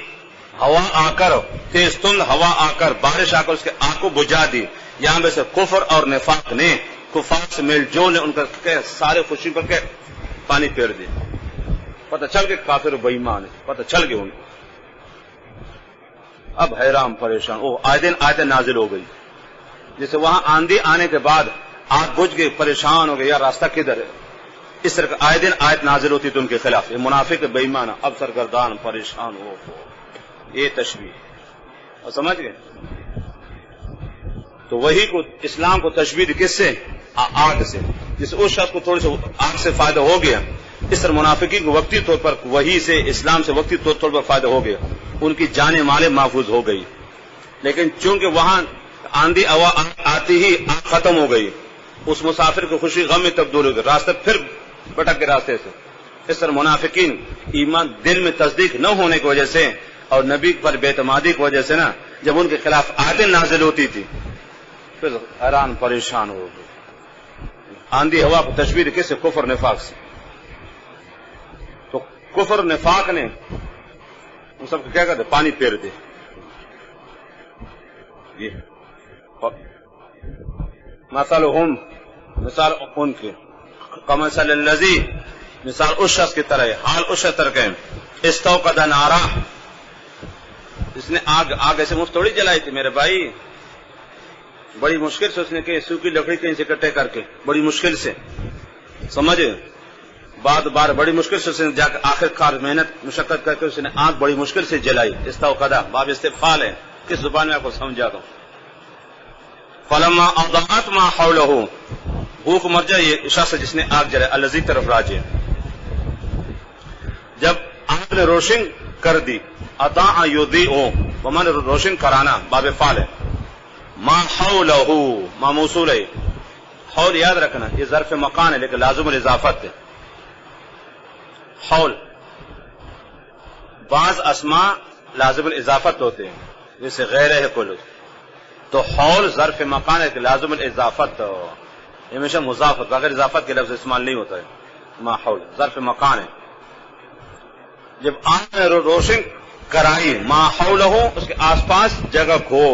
ہوا آ کر تیز تند ہوا آ کر بارش آ کر اس کے آگ کو بجھا دی، یہاں پہ سے کفر اور نفاق نے کفار سے میل جول نے ان کا سارے خوشی پر کے پانی پھیر دیا، پتہ چل کے کافر و بے ایمان ہے، پتہ چل گئے ان کو، اب حیران پریشان، آیتیں نازل ہو گئی، جیسے وہاں آندھی آنے کے بعد آگ بجھ گئی، پریشان ہو گئے یار راستہ کدھر ہے، اس طرح آیت نازل ہوتی تو ان کے خلاف، یہ منافق بے ایمان اب سرگردان پریشان ہو، یہ تشبیہ اور سمجھ گئے، تو وہی کو اسلام کو تشبیہ کس سے آگ سے، جس اس شخص کو تھوڑی سے آگ سے فائدہ ہو گیا، اس طرح منافقین کو وقتی طور پر وہی سے اسلام سے وقتی طور پر فائدہ ہو گیا، ان کی جانیں مالیں محفوظ ہو گئی، لیکن چونکہ وہاں آندھی ہوا آتی ہی آگ ختم ہو گئی، اس مسافر کی خوشی غم میں تبدیل ہو گئی، راستہ پھر بھٹک کے راستے سے۔ اس طرح منافقین ایمان دل میں تصدیق نہ ہونے کی وجہ سے اور نبی پر بے اعتمادی کی وجہ سے نا جب ان کے خلاف آیتیں نازل ہوتی تھی پھر حیران پریشان ہو گئے۔ آندھی ہوا کو تشبیہ کس سے؟ کفر نفاق سے، تو کفر نفاق نے ان سب کو کیا کرتے پانی پھیر دے، مثلہم مثال ان کے کمثل الذی مثال اس شخص کی طرح ہے، حال اس شخص طرح کے استوقد نارا، اس نے آگ ایسے مفت تھوڑی جلائی تھی میرے بھائی، بڑی مشکل سے اس نے کہ سوکھی لکڑی کہیں سے اکٹھے کر کے بڑی مشکل سے سمجھے بار بڑی مشکل سے اس نے جا کے آخر کار محنت مشقت کر کے اس نے آگ بڑی مشکل سے جلائی، استوقدہ باب استفعال ہے، کس زبان میں آپ کو سمجھاتا ہوں، فلما اضاءت ما حوله، بھوک مر جائے یہ شخص جس نے آگ جلائے، الذی طرف راجع، جب آگ نے روشن کر دی، اضاء یضیء بمعنی روشن کرانا باب فعل ہے، ما حوله ما موصول ہے، حول یاد رکھنا یہ ظرف مکان ہے لیکن لازم الاضافت ہے، حول بعض اسماء لازم الاضافت ہوتے ہیں جیسے غیر ہے کل، تو حول ظرف مکان ہے کہ لازم الاضافت، ہمیشہ مضافت بغیر اضافت کے لفظ استعمال نہیں ہوتا ہے، ما حول ظرف مکان ہے، جب آگ نے روشن کرائی ما حولہ اس کے آس پاس جگہ کو،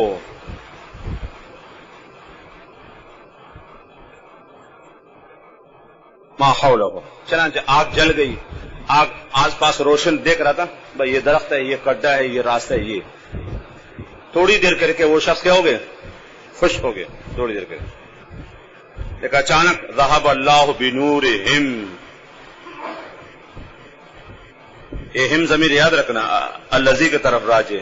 ما حولہ چنانچہ آگ جل گئی، آگ آس پاس روشن دیکھ رہا تھا بھائی یہ درخت ہے، یہ گڈھا ہے، یہ راستہ ہے، یہ تھوڑی دیر کر کے وہ شخص کیا ہو گئے خوش ہو گئے، تھوڑی دیر کر ایک اچانک ذہب اللہ بنورہم، یہ ہم ضمیر یاد رکھنا الذی کی طرف راجع،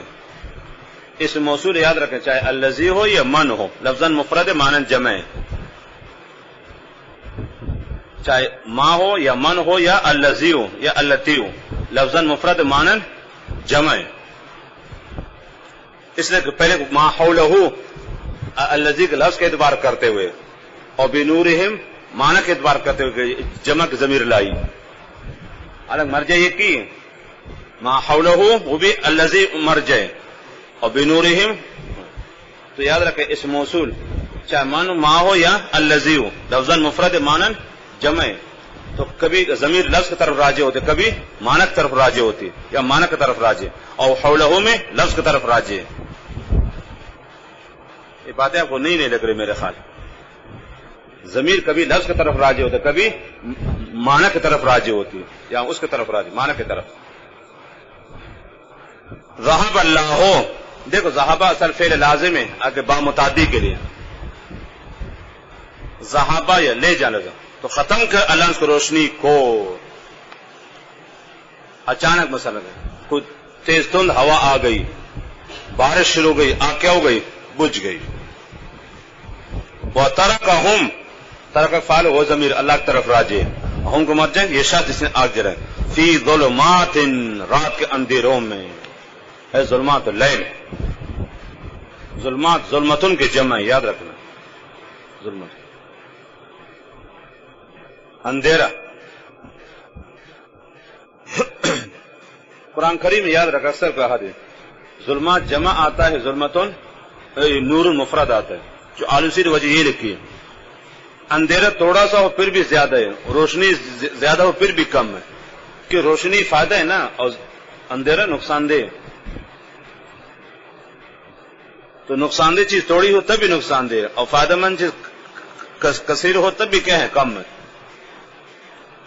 اس موصول یاد رکھنا چاہے الذی ہو یا من ہو، لفظاً مفرد معنی جمع ہے، چاہے ما ہو یا من ہو یا الذی ہو یا اللتی ہو، لفظاً مفرد معنی جمع ہے، اس لیے پہلے ما حولہ الذی کے لفظ کے اعتبار کرتے ہوئے اور بنورہم معنی کے اعتبار کرتے ہوئے جمع کی ضمیر لائی، الگ مرجع یہ کی ما حولہ وہ بھی الذی مرجع اور بنورہم، تو یاد رکھے اس موصول چاہے من ما ہو یا الذی ہو، لفظاً مفرد معنی جمع ہے، تو کبھی ضمیر لفظ کی طرف راجع ہوتے، کبھی معنی کی طرف راجع ہوتی یا معنی کی طرف راجع، اور حولہ میں لفظ کی طرف راجع. یہ باتیں آپ کو نہیں لگ رہی میرے خیال. ضمیر کبھی لفظ کی طرف راجع ہوتا، کبھی معنی کی طرف راجع ہوتی یا اس کی طرف راجع، معنی کی طرف. ذہب اللہ، دیکھو ذہبہ اصل فعل لازم ہے آگے با متعدی کے لیے. ذہبہ یا لے جانے کا، تو ختم کر اللہ کو روشنی کو. اچانک مسئلہ کوئی تیز تند ہوا آ گئی، بارش شروع ہو گئی، آگ کیا ہو گئی؟ بجھ گئی. وَتَرَكَهُمْ، ترک فعل ہو ضمیر اللہ کی طرف راجع، ہم کو مت جائیں یہ شخص جس نے آگ جلائے. فی ظلمات، رات کے اندھیروں میں. ہے ظلمات اللیل، ظلمات ظلمتن کے جمع، یاد رکھنا. ظلمت اندھیرا. قرآن کریم میں یاد رکھ، اکثر کہا دے ظلمات جمع آتا ہے، ظلمتن نور مفرد آتا ہے. جو آلوسی کی وجہ یہ لکھی ہے، اندھیرا تھوڑا سا ہو پھر بھی زیادہ ہے، روشنی زیادہ ہو پھر بھی کم ہے. کہ روشنی فائدہ ہے نا، اور اندھیرا نقصان دہ. تو نقصان دہ چیز تھوڑی ہو تب بھی نقصان دہ، اور فائدہ مند چیز کثیر ہو تب بھی کیا ہے؟ کم ہے.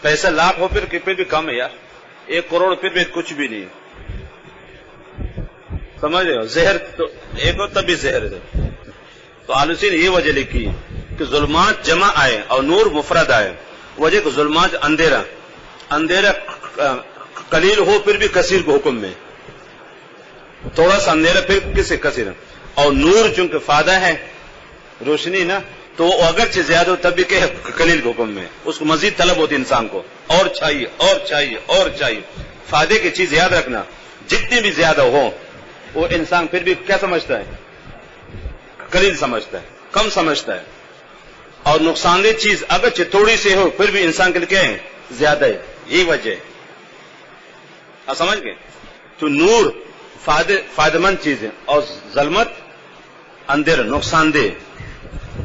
پیسہ لاکھ ہو پھر بھی کم ہے یار. 1 کروڑ پھر بھی کچھ بھی نہیں. سمجھ رہے ہو؟ زہر تو ایک ہو تب بھی زہر ہے. تو آلوسی نے یہ وجہ لکھی کہ ظلمات جمع آئے اور نور مفرد آئے. وجہ کہ ظلمات اندھیرا، اندھیرا قلیل ہو پھر بھی کثیر کو حکم میں. تھوڑا سا اندھیرا پھر کسے کثیر. اور نور چونکہ فائدہ ہے روشنی نا، تو وہ اگرچہ زیادہ ہو تب بھی کہ قلیل کے حکم میں. اس کو مزید طلب ہوتی انسان کو، اور چاہیے اور چاہیے اور چاہیے. فائدے کی چیز یاد رکھنا، جتنی بھی زیادہ ہو وہ انسان پھر بھی کیا سمجھتا ہے؟ قلیل سمجھتا ہے، کم سمجھتا ہے. اور نقصان دہ چیز اگرچہ تھوڑی سی ہو پھر بھی انسان کے لیے کیا ہے؟ زیادہ ہے. یہی وجہ ہے. آپ سمجھ گئے؟ تو نور فائدہ مند چیز ہے، اور ظلمت اندھیرا نقصان دہ.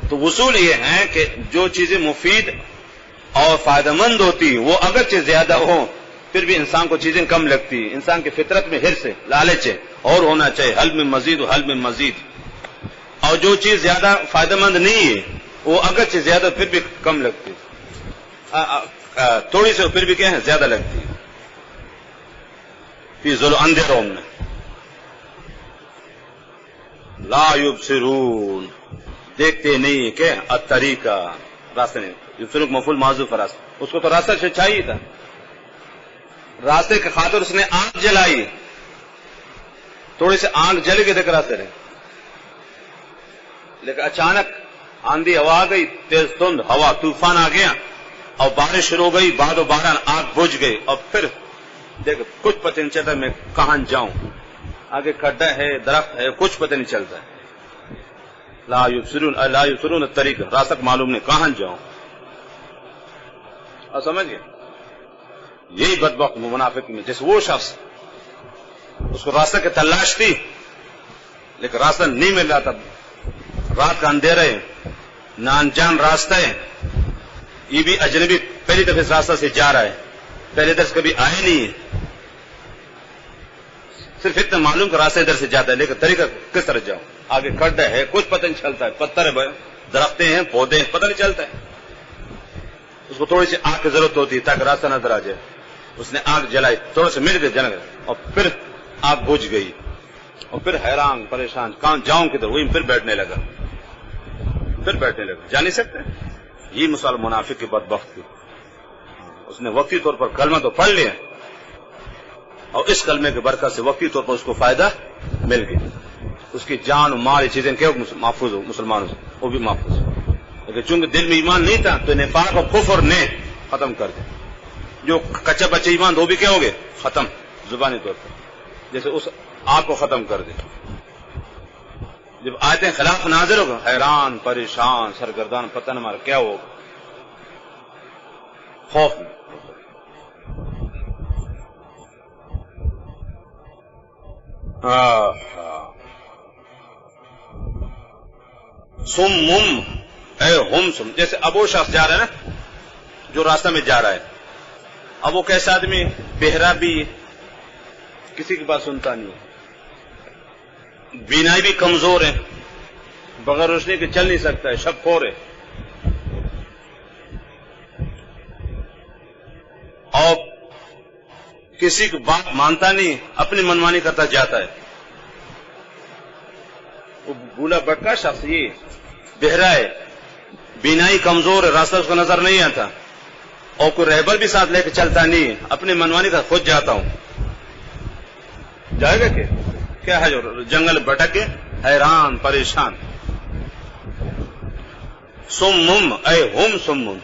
تو وصول یہ ہے کہ جو چیزیں مفید اور فائدہ مند ہوتی وہ اگرچہ زیادہ ہوں پھر بھی انسان کو چیزیں کم لگتی. انسان کی فطرت میں حرص ہے، لالچ ہے، اور ہونا چاہیے، حل میں مزید و حل میں مزید. اور جو چیز زیادہ فائدہ مند نہیں ہے وہ اگرچہ زیادہ پھر بھی کم لگتی، تھوڑی سے پھر بھی کیا ہے؟ زیادہ لگتی. فی ظلم، اندھیروں میں. لا یبصرون، دیکھتے نہیں کہ الطریقہ، راستہ نہیں. یبصرون مفعول معذوف ہے راستہ. اس کو تو راستہ سے چاہیے تھا. راستے کے خاطر اس نے آنکھ جلائی، تھوڑی سی آنکھ جل گئی دیکھ راستے نے. لیکن اچانک آندھی ہوا آ گئی، تیز تند ہوا، طوفان آ گیا، اور بارش شروع ہو گئی، باد و باران، آگ بجھ گئی. اور پھر دیکھ کچھ پتہ نہیں چلتا میں کہاں جاؤں، آگے کھڈا ہے، درخت ہے، کچھ پتہ نہیں چلتا ہے. لا یبصرون الطریقہ، راستہ معلوم نہیں، کہاں جاؤں. اور سمجھ گئے؟ یہی بدبخت منافق میں، جیسے وہ شخص اس کو راستہ کی تلاش تھی لیکن راستہ نہیں مل رہا تھا. رات کا اندھیرا ہے، نانجان راستہ ہے، یہ بھی اجنبی پہلی دفعہ اس راستہ سے جا رہا ہے، پہلے درس کبھی آئے نہیں ہے. صرف اتنا معلوم کہ راستہ ادھر سے جاتا ہے لیکن طریقہ کس طرح جاؤں. آگے کھڈا ہے، کچھ پتہ نہیں چلتا ہے، پتھر ہے، درختے ہیں، پودے ہیں، پتہ نہیں چلتا ہے. اس کو تھوڑی سی آگ کی ضرورت ہوتی ہے تاکہ راستہ نظر آ جائے. اس نے آگ جلائی، تھوڑا سا مل گئے جل گئے، اور پھر آگ بجھ گئی. اور پھر حیران پریشان، کہاں جاؤں کدھر. وہیں پھر بیٹھنے لگا، جا نہیں سکتے. یہ مثال منافق کی بدبخت کی. اس نے وقتی طور پر کلمہ تو پڑھ لیا، اور اس کلمے کے برکت سے وقتی طور پر اس کو فائدہ مل گیا. اس کی جان و مال چیزیں کیا محفوظ ہو، مسلمانوں سے وہ بھی محفوظ ہو. لیکن چونکہ دل میں ایمان نہیں تھا تو نفاق اور کفر نے ختم کر دیا. جو کچا بچے ایمان وہ بھی کیا ہو گئے؟ ختم زبانی طور پر، جیسے اس آگ کو ختم کر دیا. جب آیتیں خلاف نازل ہوگا، حیران پریشان سرگردان، پتہ نہ مارا کیا ہوگا، خوف میں. سم اے ہم سم، جیسے اب وہ شخص جا رہا ہے نا جو راستہ میں جا رہا ہے، اب وہ کیسا آدمی؟ بہرا بھی، کسی کی بات سنتا نہیں، بینائی بھی کمزور ہے، بغیر روشنی کے چل نہیں سکتا ہے، شب خور ہے، اور کسی کی بات مانتا نہیں، اپنی منمانی کرتا جاتا ہے. وہ بولا بٹکا شخص یہ بہرا ہے، بینائی کمزور ہے، راستہ اس کو نظر نہیں آتا، اور کوئی رہبر بھی ساتھ لے کے چلتا نہیں، اپنی منمانی کا خود جاتا ہوں. جائے گا کیا ہے؟ جو جنگل بھٹک کے حیران پریشان. سمم اے ہم سمم،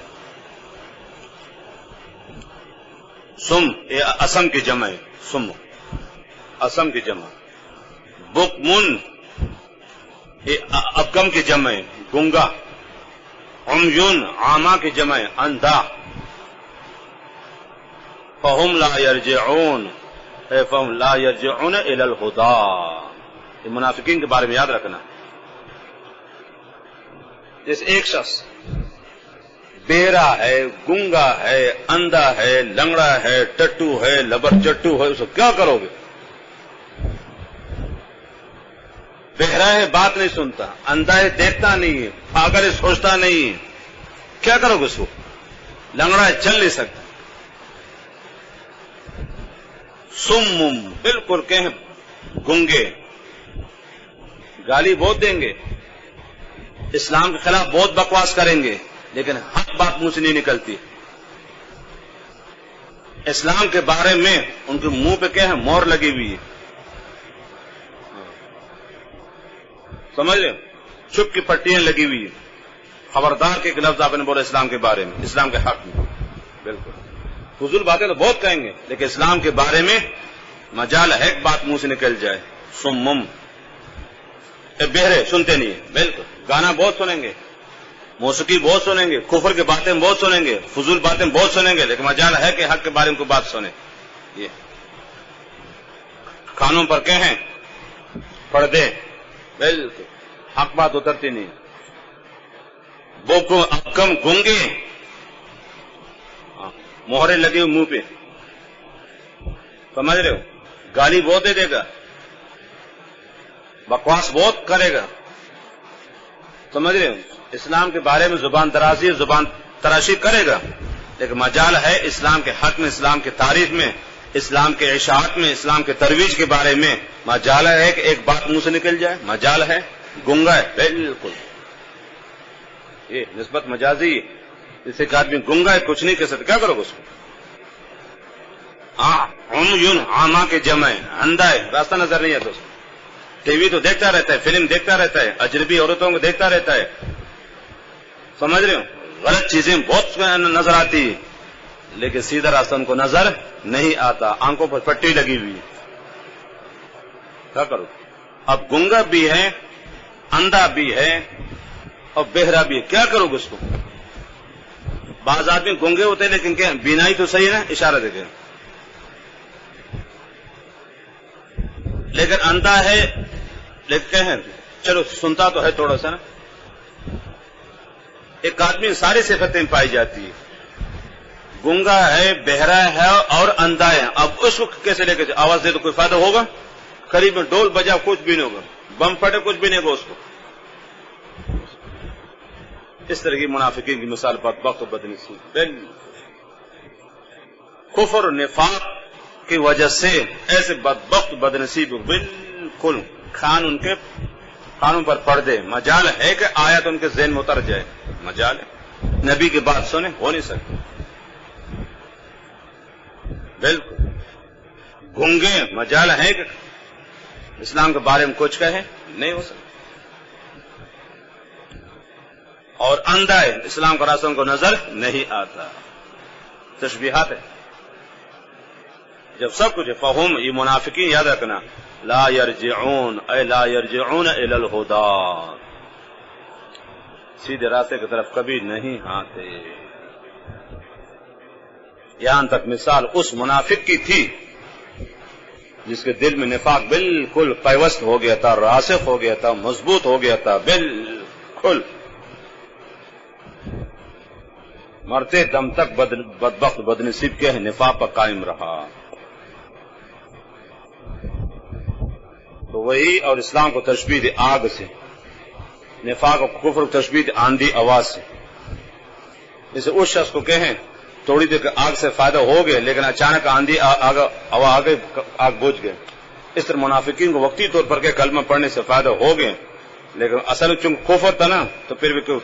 سم یہ اسم کی جمع ہے، سم اسم کی جمع. بکمن یہ ابکم کی جمع ہے، گنگا. عمیون عاما کی جمع ہے، اندھا. فہم لا یرجعون اے فہم لا یرجعون الی الہدی. یہ منافقین کے بارے میں یاد رکھنا. جیسے ایک شخص بہرا ہے، گنگا ہے، اندھا ہے، لنگڑا ہے، ٹٹو ہے، لبر چٹو ہے، اس کو کیا کرو گے؟ بہرا ہے بات نہیں سنتا، اندھا ہے دیکھتا نہیں ہے، پاگل ہے سوچتا نہیں، کیا کرو گے اس کو؟ لنگڑا ہے چل نہیں سکتا. سمم بالکل کہ گنگے، گالی بہت دیں گے، اسلام کے خلاف بہت بکواس کریں گے، لیکن حق بات منہ سے نہیں نکلتی. اسلام کے بارے میں ان کے منہ پہ کیا ہے؟ مور لگی ہوئی ہے. سمجھ لیں؟ چپ کی پٹیاں لگی ہوئی ہیں. خبردار کے ایک لفظ آپ نے بولا اسلام کے بارے میں، اسلام کے حق میں. بالکل فضول باتیں تو بہت کہیں گے، لیکن اسلام کے بارے میں مجال ہے ایک بات منہ سے نکل جائے. سمم بہرے سنتے نہیں ہیں. بالکل گانا بہت سنیں گے، موسیقی بہت سنیں گے، کفر کی باتیں بہت سنیں گے، فضول باتیں بہت سنیں گے، لیکن مجال ہے کہ حق کے بارے میں کوئی بات سنیں. یہ کانوں پر کہیں ہیں پردے، بالکل حق بات اترتی نہیں. بوکو ابکم گنگے، مہرے لگے ہوئے منہ پہ، سمجھ رہے ہو؟ گالی بہت دے دے گا، بکواس بہت کرے گا، سمجھ رہے ہو؟ اسلام کے بارے میں زبان درازی زبان تراشی کرے گا، لیکن مجال ہے اسلام کے حق میں، اسلام کی تعریف میں، اسلام کے اشاعت میں، اسلام کے ترویج کے بارے میں مجال ہے کہ ایک بات منہ سے نکل جائے. مجال ہے. گنگا ہے بالکل، یہ نسبت مجازی ہے. جسے کہ آدمی گنگا ہے کچھ نہیں کہہ سکتے، کیا کرو گے اس کو؟ عمیون عاما کے جمع ہے، اندھا ہے، راستہ نظر نہیں آتا اس کو. ٹی وی تو دیکھتا رہتا ہے، فلم دیکھتا رہتا ہے، اجنبی عورتوں کو دیکھتا رہتا ہے، سمجھ رہے ہو؟ غلط چیزیں بہت نظر آتی ہے، لیکن سیدھا راستہ ان کو نظر نہیں آتا. آنکھوں پر پٹی لگی ہوئی ہے، کیا کرو؟ اب گنگا بھی ہے، اندھا بھی ہے، اور بہرا بھی ہے، کیا کرو گے اس کو؟ بعض آدمی گنگے ہوتے ہیں لیکن کیا بینائی تو صحیح ہے، اشارہ دیکھیں، لیکن اندھا ہے، لیکن کہیں چلو سنتا تو ہے تھوڑا سا نا. ایک آدمی ساری صفتیں پائی جاتی ہے، گنگا ہے، بہرا ہے اور اندھا ہے. اب اس کو کیسے لے کے آواز دے تو کوئی فائدہ ہوگا؟ قریب میں ڈول بجا کچھ بھی نہیں ہوگا، بم پھٹے کچھ بھی نہیں ہوگا اس کو. اس طرح کی منافقین کی مثال بدبخت و بدنصیب، کفر و نفاق کی وجہ سے ایسے بدبخت بدنصیب بالکل ان کے کانوں پر پڑ دے. مجال ہے کہ آیت ان کے ذہن میں اتر جائے، مجال ہے. نبی کی بات سنیں، ہو نہیں سکتی. بالکل گنگے، مجال ہے کہ اسلام کے بارے میں کچھ کہے، نہیں ہو سکتا. اور اندھا ہے، اسلام کا راستہ ان کو نظر نہیں آتا. تشبیہات ہے جب سب کچھ ہے. فہم یہ منافقین یاد رکھنا، لا یرجعون اے لا یرجعون الی الہدی، سیدھے راستے کی طرف کبھی نہیں آتے. یہاں تک مثال اس منافق کی تھی جس کے دل میں نفاق بالکل پیوست ہو گیا تھا، راسخ ہو گیا تھا، مضبوط ہو گیا تھا، بالکل مرتے دم تک بدبخت بدنصیب کے نفاق پر قائم رہا. تو وہی اور اسلام کو تشبیہ دی آگ سے، نفاق اور کفر کو تشبیہ دی آندھی آواز سے. جیسے اس شخص کو کہیں تھوڑی دیر کے آگ سے فائدہ ہو گئے لیکن اچانک آندھی آگ بجھ گئے. اس طرح منافقین کو وقتی طور پر کہ کلمہ پڑھنے سے فائدہ ہو گئے لیکن اصل چونکہ کفر تھا نا تو پھر بھی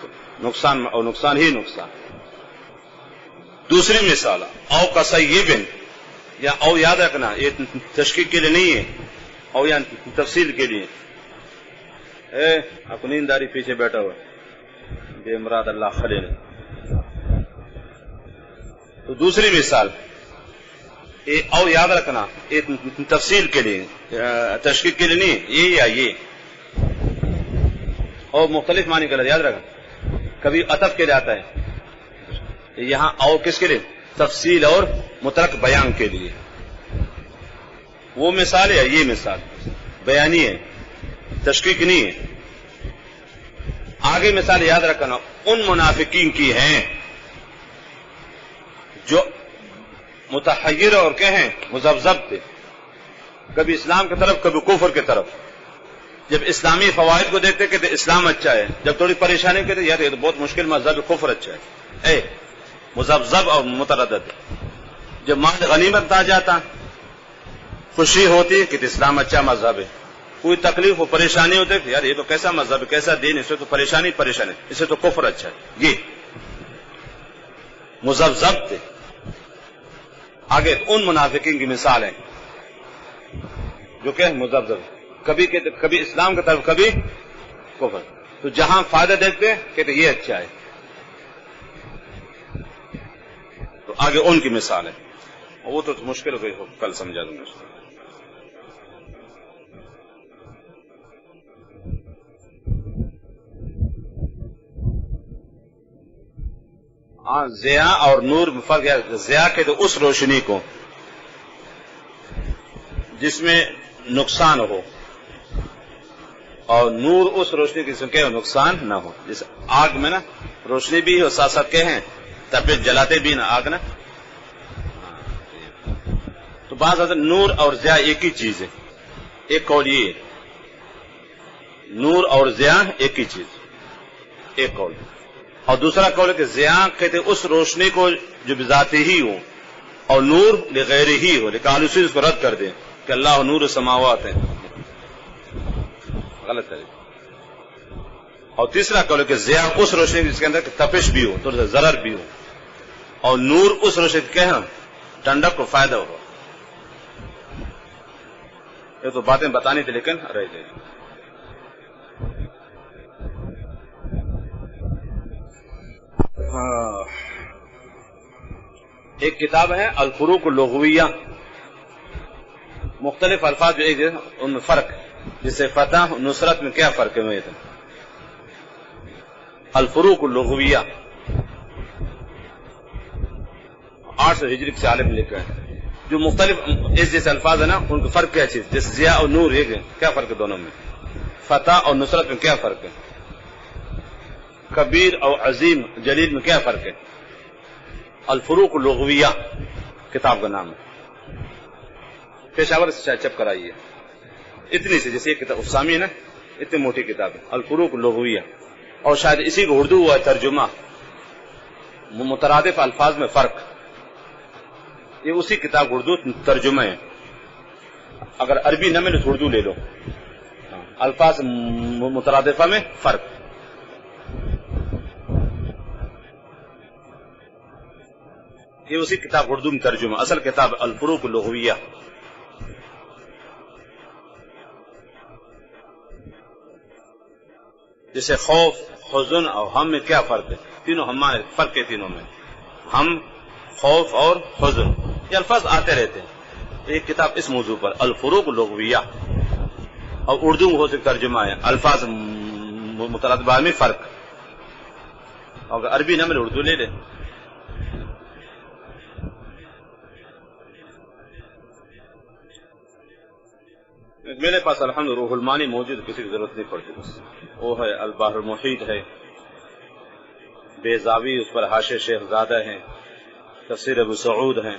نقصان اور نقصان ہی نقصان. دوسری مثال او کسیبن، یا او یاد رکھنا یہ تشکیق کے لیے نہیں ہے، او یا تفصیل کے لیے. آپ کو نینداری پیچھے بیٹھا ہوا بے مراد اللہ خلیل. تو دوسری مثال او یاد رکھنا یہ تفصیل کے لیے، تشکیق کے لیے نہیں، یہ یا یہ. اور مختلف معنی کا یاد رکھنا، کبھی عطف کے لیے آتا ہے، یہاں او کس کے لیے؟ تفصیل اور مطلق بیان کے لیے. وہ مثال ہے، یہ مثال بیانی ہے، تشکیق نہیں ہے. آگے مثال یاد رکھنا ان منافقین کی ہیں جو متحیر اور کہیں مذبذب تھے، کبھی اسلام کی طرف کبھی کفر کی طرف. جب اسلامی فوائد کو دیکھتے کہتے اسلام اچھا ہے، جب تھوڑی پریشانی کہتے یار یہ تو بہت مشکل مذہب کفر اچھا ہے. مذبذب اور متردد. جب مال غنیمت آ جاتا خوشی ہوتی کہ اسلام اچھا مذہب ہے، کوئی تکلیف و پریشانی ہوتی کہ یار یہ تو کیسا مذہب ہے، کیسا دین، اس سے تو پریشانی اس سے تو کفر اچھا ہے. یہ مذبذب تھے. آگے ان منافقین کی مثال ہے جو کہ مذبذب، کبھی کہتے کبھی اسلام کی طرف کبھی کفر. تو جہاں فائدہ دیکھتے کہتے یہ اچھا ہے. تو آگے ان کی مثال ہے، وہ تو مشکل ہو گئی، کل سمجھا دوں گا. ہاں ضیاء اور نور میں فرق ہے. ضیاء کے تو اس روشنی کو جس میں نقصان ہو، اور نور اس روشنی کی جس میں نقصان نہ ہو. جیسے آگ میں نا روشنی بھی ہو ساتھ ساتھ کہیں تب جلاتے بھی نا آگ نا. تو بعض حضرت نور اور ضیاء ایک ہی چیز ہے. ایک قول یہ نور اور ضیاء ایک ہی چیز، ایک قول. اور دوسرا قول ہے کہ ضیاء کہتے اس روشنی کو جو بذاتی ہی ہو، اور نور لغیر ہی ہو، لیکن اہل سنت اس کو رد کر دیں کہ اللہ نور السماوات ہے، غلط ہے. اور تیسرا قول ہے کہ ضیاء اس روشنی جس کے اندر تپش بھی ہو، تھوڑا سا ضرر بھی ہو، اور نور اس روشنی کہ ٹھنڈک کو فائدہ ہو. یہ تو باتیں بتانی تھی لیکن رہ گئی. ایک کتاب ہے الفروق اللغویہ، مختلف الفاظ جو ایک ان میں فرق، جسے فتح نصرت میں کیا فرق ہے. الفروق اللغویہ 800 ہجری سے عالم لکھا ہے. جو مختلف اس جیسے الفاظ ہیں نا ان کا فرق کیا چیز، جیسے ضیاء اور نور ایک ہے، کیا فرق ہے دونوں میں؟ فتح اور نصرت میں کیا فرق ہے؟ کبیر اور عظیم جلیل میں کیا فرق ہے؟ الفروق اللغویہ کتاب کا نام ہے. پشاور سے چپ کرائیے اتنی سی، جیسے یہ کتاب اسامی ہے نا، اتنی موٹی کتاب ہے الفروق اللغویہ. اور شاید اسی کو اردو ہوا ترجمہ مترادف الفاظ میں فرق، یہ اسی کتاب اردو ترجمہ ہے. اگر عربی نہ ملے تو اردو لے لو، الفاظ مترادفہ میں فرق. یہ اسی کتاب اردو میں ترجمہ، اصل کتاب الفروق اللغویہ. جیسے خوف، حزن اور ہم میں کیا فرق ہے؟ تینوں ہمارے فرق ہے تینوں میں، ہم، خوف اور حزن، یہ الفاظ آتے رہتے ہیں. ایک کتاب اس موضوع پر الفروق اللغویہ، اور اردو میں ہو سکتا ترجمہ ہے الفاظ مترادفہ میں فرق. اگر عربی نہ ملے اردو لے لے. میرے پاس الحمد روح المانی موجود، کسی کی ضرورت نہیں پڑتی. بس وہ ہے البحر المحیط ہے، بیضاوی، اس پر حاشیہ شیخ زادہ ہیں، تفسیر ابو سعود ہیں.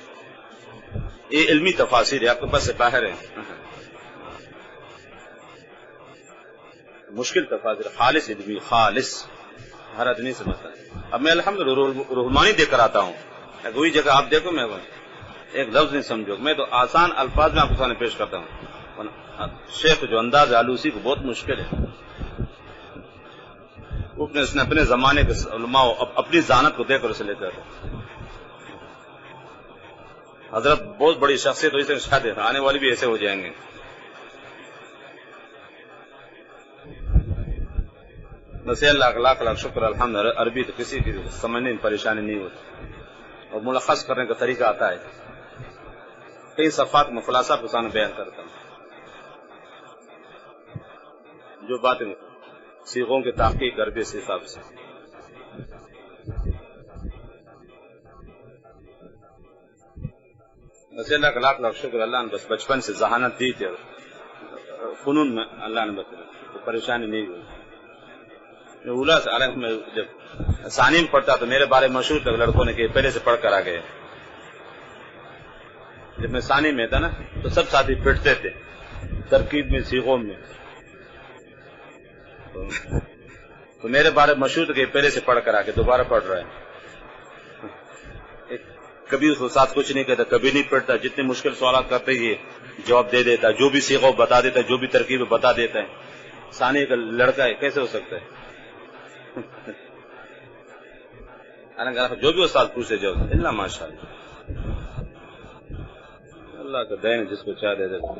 یہ علمی تفاسیر ہے، آپ کے پاس سے باہر ہیں. مشکل تفاسیر، خالص علمی، خالص ہر آدمی سمجھتا ہے. اب میں الحمدللہ روح المعانی دیکھ کر آتا ہوں، وہی جگہ آپ دیکھو میں ایک لفظ نہیں سمجھو، میں تو آسان الفاظ میں آپ کے سامنے پیش کرتا ہوں. شیخ جو انداز آلوسی کو بہت مشکل ہے. اس نے اپنے زمانے کے علماء اپنی ذہانت کو دیکھ کر اسے لے کر حضرت بہت بڑی شخصیت ہوئی سے شاید آنے والی بھی ایسے ہو جائیں گے. بس اللہ لاکھ لاکھ شکر الحمد. عربی تو کسی کی سمجھنے میں پریشانی نہیں ہوتی، اور ملخص کرنے کا طریقہ آتا ہے. کئی صفحات میں خلاصہ کے سامنے بیان کرتا ہوں. جو باتیں صیغوں کی تحقیق عربی سے حساب سے. بس اللہ کا لاکھ لاکھ شکر، اللہ نے بس بچپن سے ذہانت دی تھی، فنون میں اللہ نے بس پریشانی نہیں ہوئی. اولا سے عالم میں جب ثانی میں پڑھتا تو میرے بارے میں مشہور تک لڑکوں نے کہ پہلے سے پڑھ کر آ گئے. جب میں ثانی میں تھا نا تو سب ساتھی پٹتے تھے ترکیب میں، صیغوں میں. تو میرے بارے میں مشہور کہ پہلے سے پڑھ کر آ کے دوبارہ پڑھ رہا ہے. کبھی اس کے ساتھ کچھ نہیں کہتا، کبھی نہیں پڑھتا. جتنے مشکل سوالات کرتے ہی جواب دے دیتا، جو بھی صیغہ بتا دیتا، جو بھی ترکیب بتا دیتا ہے. ثانی کا لڑکا ہے، کیسے ہو سکتا ہے؟ جو بھی استاد پوچھتے جاؤ اللہ ماشاء اللہ، اللہ کا دین جس کو چاہ دے دیتا.